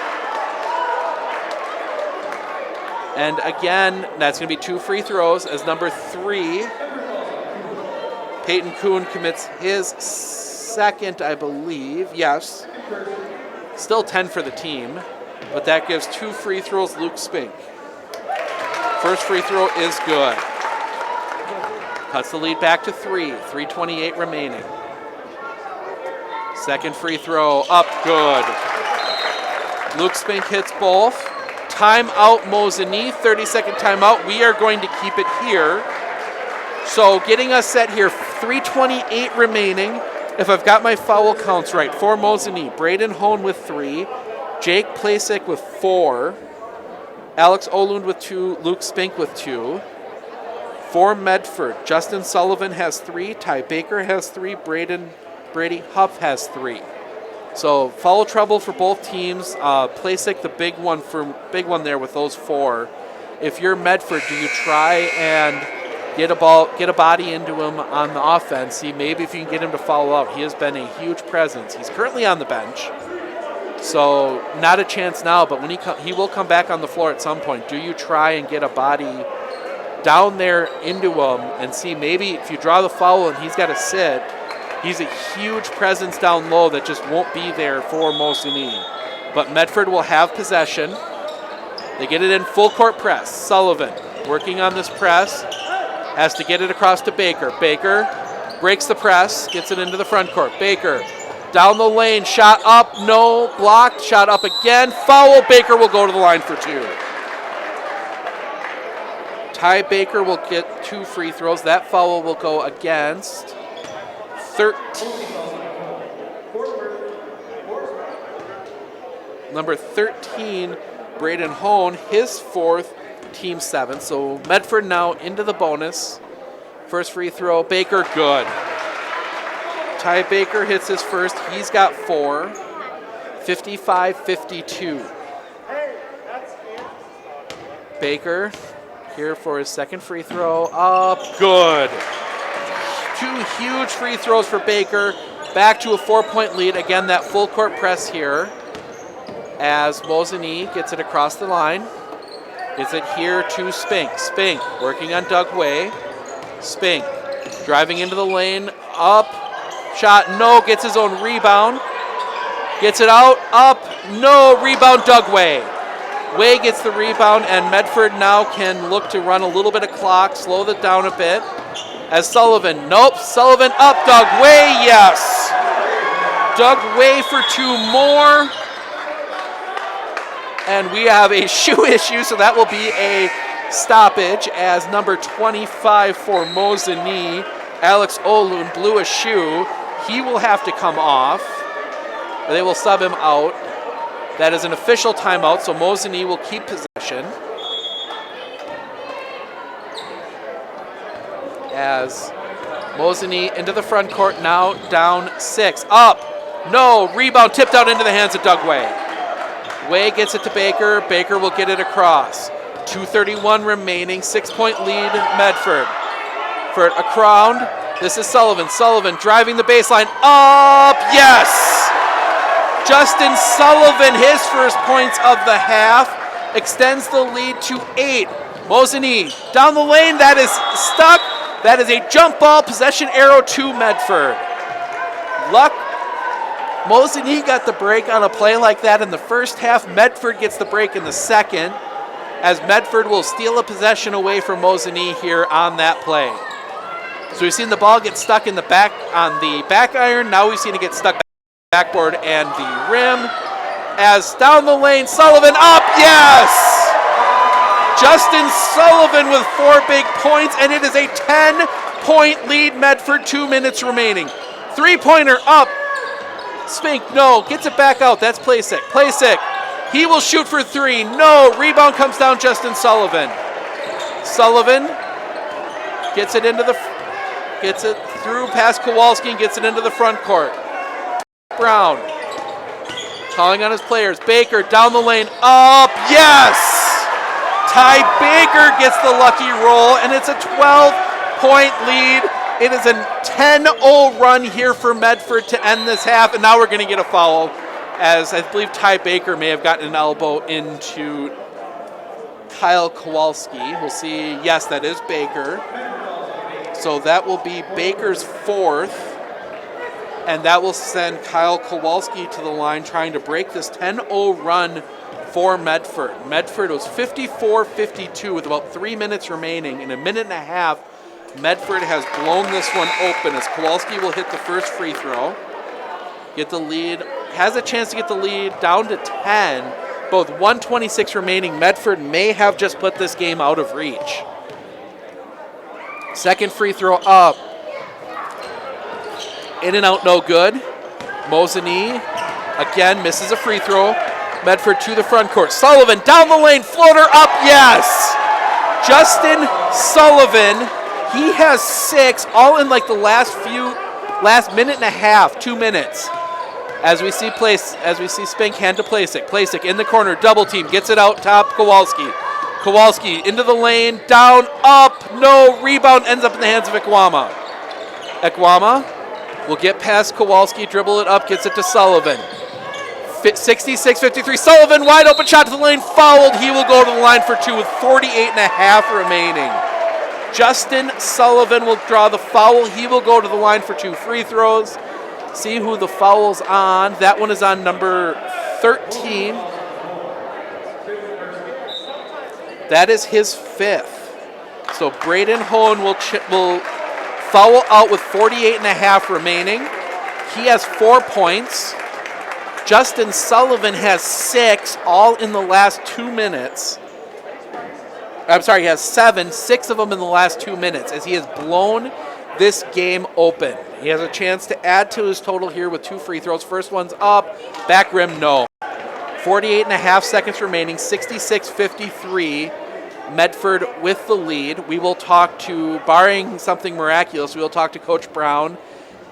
And again, that's going to be 2 free throws as number 3, Peyton Kuhn, commits his second, I believe. Yes. Still 10 for the team, but that gives 2 free throws, Luke Spink. First free throw is good. Cuts the lead back to 3, 3:28 remaining. Second free throw up, good. Luke Spink hits both. Timeout Mosinee, 30-second timeout. We are going to keep it here. So getting us set here, 3:28 remaining. If I've got my foul counts right, for Mosinee, Braden Hone with 3, Jake Plasek with 4, Alex Olund with 2, Luke Spink with 2. For Medford, Justin Sullivan has 3, Ty Baker has 3, Brady Huff has 3. So foul trouble for both teams. Plasek, the big one there with those 4. If you're Medford, do you try and get a body into him on the offense? See, maybe if you can get him to foul out. He has been a huge presence. He's currently on the bench, so not a chance now. But when he will come back on the floor at some point. Do you try and get a body down there into him and see maybe if you draw the foul and he's got to sit? He's a huge presence down low that just won't be there for Mosinee. But Medford will have possession. They get it in full court press. Sullivan working on this press. Has to get it across to Baker. Baker breaks the press, gets it into the front court. Baker down the lane, shot up, no, blocked, shot up again. Foul, Baker will go to the line for 2. Ty Baker will get 2 free throws. That foul will go against 13. Number 13, Braden Hone, his 4th, team 7. So Medford now into the bonus. First free throw, Baker, good. Ty Baker hits his first. He's got 4. 55-52. Baker here for his second free throw. Up, good. 2 huge free throws for Baker. Back to a 4-point lead. Again, that full court press here as Mosinee gets it across the line. Gets it here to Spink. Spink working on Doug Way. Spink driving into the lane. Up. Shot. No. Gets his own rebound. Gets it out. Up. No. Rebound Doug Way. Way gets the rebound, and Medford now can look to run a little bit of clock, slow it down a bit. As Sullivan. Nope. Sullivan up. Doug Way. Yes. Doug Way for 2 more. And we have a shoe issue, so that will be a stoppage as number 25 for Mosinee, Alex Olund, blew a shoe. He will have to come off. They will sub him out. That is an official timeout, so Mosinee will keep possession. As Mosinee into the front court, now down 6. Up. No. Rebound tipped out into the hands of Doug Way. Way gets it to Baker. Baker will get it across. 2:31 remaining. 6-point lead, Medford. For a crown, this is Sullivan. Sullivan driving the baseline. Up, yes! Justin Sullivan, his first points of the half, extends the lead to 8. Mosinee down the lane. That is stuck. That is a jump ball. Possession arrow to Medford. Luck. Mosinee got the break on a play like that in the first half. Medford gets the break in the second, as Medford will steal a possession away from Mosinee here on that play. So we've seen the ball get stuck in the back on the back iron. Now we've seen it get stuck backboard and the rim. As down the lane, Sullivan up, yes! Justin Sullivan with 4 big points, and it is a 10-point lead, Medford, 2 minutes remaining. 3-pointer up. Spink, no, gets it back out. That's Plasek. Plasek, he will shoot for 3. No, rebound comes down, Justin Sullivan. Sullivan gets it gets it through past Kowalski and gets it into the front court. Brown calling on his players. Baker down the lane, up, yes! Ty Baker gets the lucky roll, and it's a 12-point lead. It is a 10-0 run here for Medford to end this half, and now we're going to get a foul, as I believe Ty Baker may have gotten an elbow into Kyle Kowalski. We'll see. Yes, that is Baker. So that will be Baker's fourth, and that will send Kyle Kowalski to the line trying to break this 10-0 run for Medford. Medford was 54-52 with about 3 minutes remaining. In a minute and a half, Medford has blown this one open as Kowalski will hit the first free throw. Get the lead, has a chance to get the lead down to 10. Both 1:26 remaining. Medford may have just put this game out of reach. Second free throw up. In and out, no good. Mosinee again misses a free throw. Medford to the front court. Sullivan down the lane, floater up, yes! Justin Sullivan, he has 6, all in like the last minute and a half, 2 minutes. As we see Spink hand to Placek. Placek in the corner, double team, gets it out top, Kowalski. Kowalski into the lane, down, up, no, rebound, ends up in the hands of Ekwama. Ekwama will get past Kowalski, dribble it up, gets it to Sullivan. 66-53, Sullivan, wide open shot to the lane, fouled. He will go to the line for 2 with 48 and a half remaining. Justin Sullivan will draw the foul. He will go to the line for 2 free throws. See who the foul's on. That one is on number 13. That is his 5th. So Braden Hone will foul out with 48 and a half remaining. He has 4 points. Justin Sullivan has 6, all in the last 2 minutes. I'm sorry, he has 7, 6 of them in the last 2 minutes, as he has blown this game open. He has a chance to add to his total here with 2 free throws. First one's up, back rim, no. 48 and a half seconds remaining, 66-53. Medford with the lead. We will talk to, barring something miraculous, we will talk to Coach Brown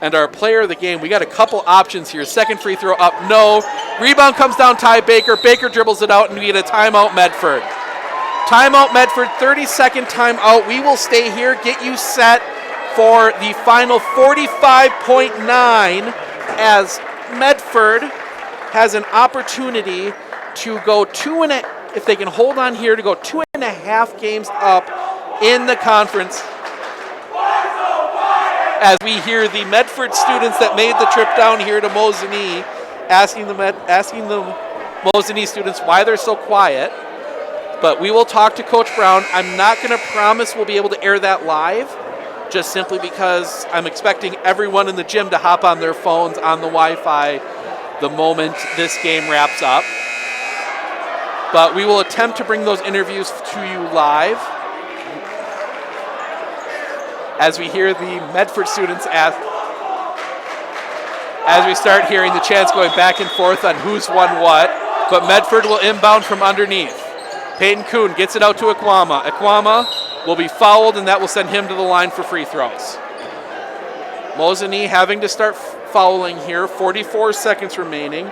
and our player of the game. We got a couple options here. Second free throw up, no. Rebound comes down, Ty Baker. Baker dribbles it out, and we get a timeout, Medford. Timeout, Medford, 30-second timeout. We will stay here, get you set for the final 45.9 as Medford has an opportunity to go if they can hold on here, to go 2.5 games up in the conference. As we hear the Medford students that made the trip down here to Mosinee asking the Mosinee students why they're so quiet. But we will talk to Coach Brown. I'm not going to promise we'll be able to air that live, just simply because I'm expecting everyone in the gym to hop on their phones on the Wi-Fi the moment this game wraps up. But we will attempt to bring those interviews to you live as we hear the Medford students ask, as we start hearing the chants going back and forth on who's won what. But Medford will inbound from underneath. Peyton Kuhn gets it out to Ekwama. Ekwama will be fouled, and that will send him to the line for free throws. Mosinee having to start fouling here. 44 seconds remaining.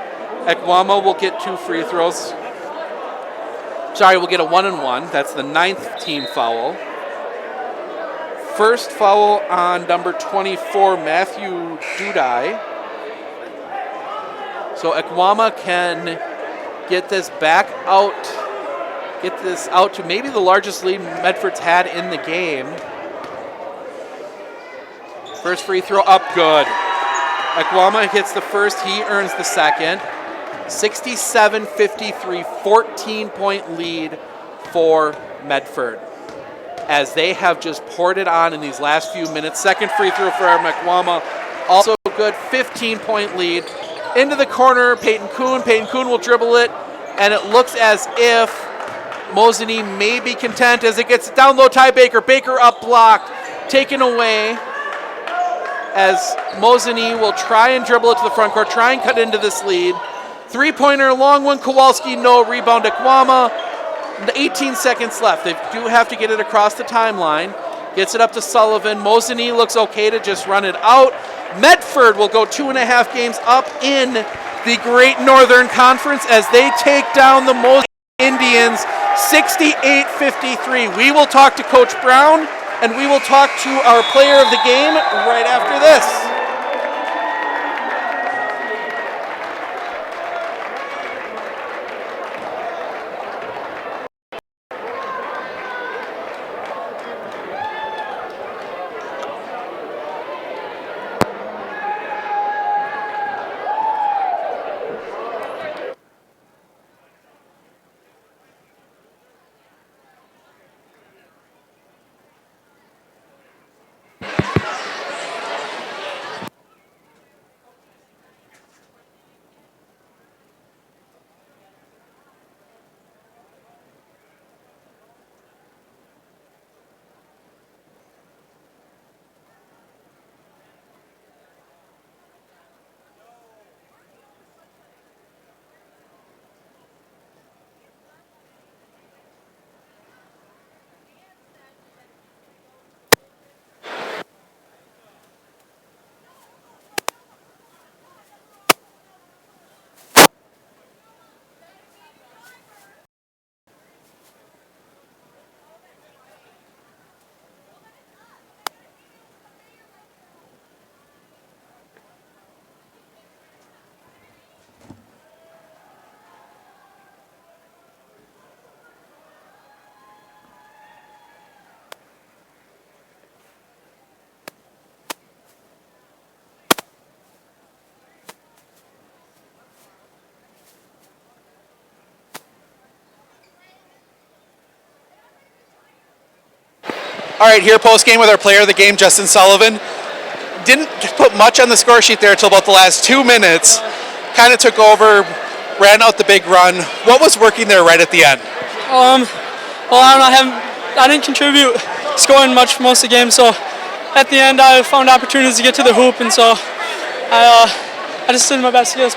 Ekwama will get 2 free throws. Sorry, we'll get a 1-and-1. That's the 9th team foul. First foul on number 24, Matthew Dudai. So Ekwama can get this back out. Get this out to maybe the largest lead Medford's had in the game. First free throw up, good. Ekwama hits the first, he earns the second. 67-53, 14-point lead for Medford, as they have just poured it on in these last few minutes. Second free throw for Ekwama, also good, 15-point lead. Into the corner, Peyton Kuhn. Peyton Kuhn will dribble it, and it looks as if Mosinee may be content as it gets down low. Ty Baker. Baker up, blocked, taken away, as Mosinee will try and dribble it to the front court, try and cut into this lead. 3-pointer, long one, Kowalski, no. Rebound, Ekwama. 18 seconds left. They do have to get it across the timeline. Gets it up to Sullivan. Mosinee looks okay to just run it out. Medford will go 2.5 games up in the Great Northern Conference as they take down the Mosinee Indians 68-53. We will talk to Coach Brown, and we will talk to our player of the game right after this. All right, here post-game with our player of the game, Justin Sullivan. Didn't put much on the score sheet there until about the last 2 minutes. Kind of took over, ran out the big run. What was working there right at the end? Well, I didn't contribute scoring much for most of the game, so at the end I found opportunities to get to the hoop, and so I just did my best to get us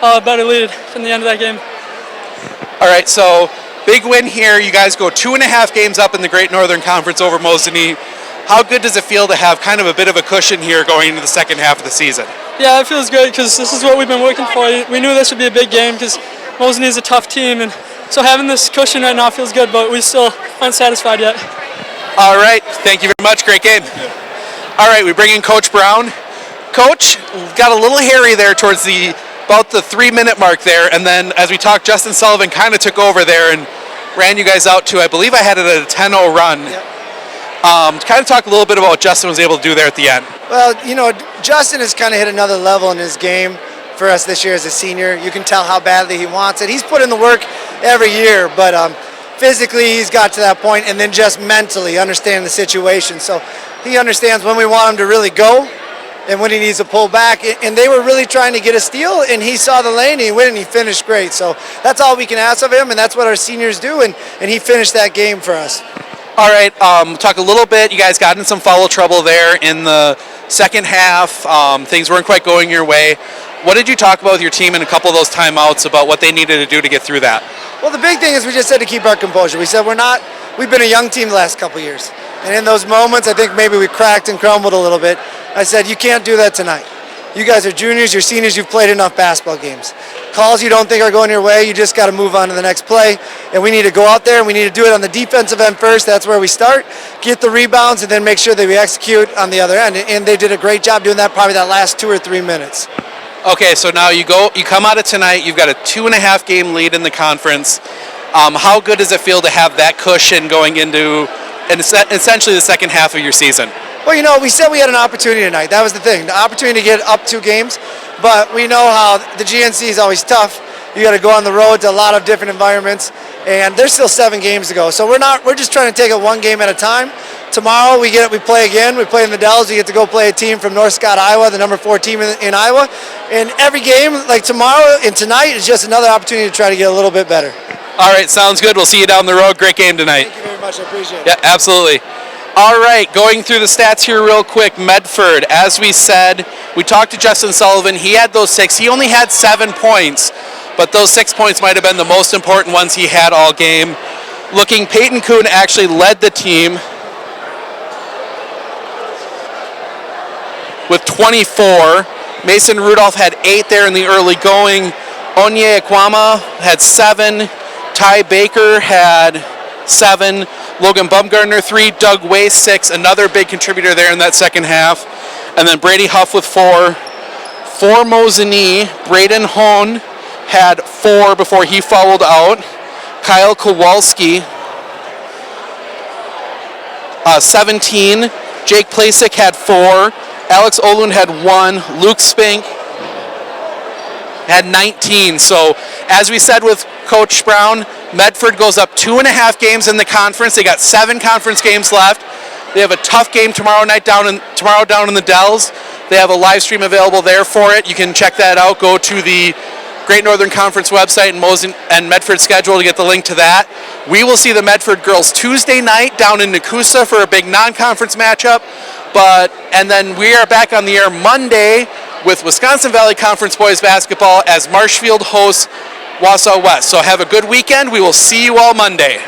a better lead from the end of that game. All right, so big win here. You guys go 2.5 games up in the Great Northern Conference over Mosinee. How good does it feel to have kind of a bit of a cushion here going into the second half of the season? Yeah, it feels good because this is what we've been working for. We knew this would be a big game because Mosinee is a tough team, and so having this cushion right now feels good, but we still aren't satisfied yet. All right, thank you very much. Great game. All right, we bring in Coach Brown. Coach, got a little hairy there towards about the 3-minute mark there, and then as we talked, Justin Sullivan kind of took over there and ran you guys out to, I believe I had it at a 10-0 run. Yep. Kind of talk a little bit about what Justin was able to do there at the end. Well, you know, Justin has kind of hit another level in his game for us this year as a senior. You can tell how badly he wants it. He's put in the work every year, but physically he's got to that point, and then just mentally understanding the situation. So he understands when we want him to really go and when he needs to pull back. And they were really trying to get a steal, and he saw the lane, and he went, and he finished great. So that's all we can ask of him, and that's what our seniors do, and he finished that game for us. All right, talk a little bit. You guys got in some foul trouble there in the second half. Things weren't quite going your way. What did you talk about with your team in a couple of those timeouts about what they needed to do to get through that? Well, the big thing is we just said to keep our composure. We said we've been a young team the last couple of years. And in those moments, I think maybe we cracked and crumbled a little bit. I said, you can't do that tonight. You guys are juniors, you're seniors, you've played enough basketball games. Calls you don't think are going your way, you just got to move on to the next play. And we need to go out there and we need to do it on the defensive end first. That's where we start. Get the rebounds and then make sure that we execute on the other end. And they did a great job doing that probably that last 2 or 3 minutes. Okay, so now you come out of tonight, you've got a 2.5 game lead in the conference. How good does it feel to have that cushion going into essentially the second half of your season? Well, you know, we said we had an opportunity tonight. That was the thing, the opportunity to get up 2 games. But we know how the GNC is always tough. You got to go on the road to a lot of different environments, and there's still 7 games to go. So we're just trying to take it 1 game at a time. Tomorrow we play again. We play in the Dells. We get to go play a team from North Scott, Iowa, the number 4 team in Iowa. And every game, like tomorrow and tonight, is just another opportunity to try to get a little bit better. All right, sounds good. We'll see you down the road. Great game tonight. Thank you very much. I appreciate it. Yeah, absolutely. All right, going through the stats here real quick. Medford, as we said, we talked to Justin Sullivan. He had those 6. He only had 7 points, but those 6 points might have been the most important ones he had all game. Peyton Kuhn actually led the team. with 24. Mason Rudolph had 8 there in the early going. Onye Ekwama had 7. Ty Baker had 7. Logan Bumgardner 3. Doug Way 6. Another big contributor there in that second half. And then Brady Huff with 4. For Mosinee, Braden Hone had 4 before he fouled out. Kyle Kowalski, 17. Jake Plasek had 4. Alex Olund had 1. Luke Spink had 19. So, as we said with Coach Brown, Medford goes up 2.5 games in the conference. They got 7 conference games left. They have a tough game tomorrow down in the Dells. They have a live stream available there for it. You can check that out. Go to the Great Northern Conference website and Medford schedule to get the link to that. We will see the Medford girls Tuesday night down in Nakusa for a big non-conference matchup. And then we are back on the air Monday with Wisconsin Valley Conference boys basketball as Marshfield hosts Wausau West. So have a good weekend. We will see you all Monday.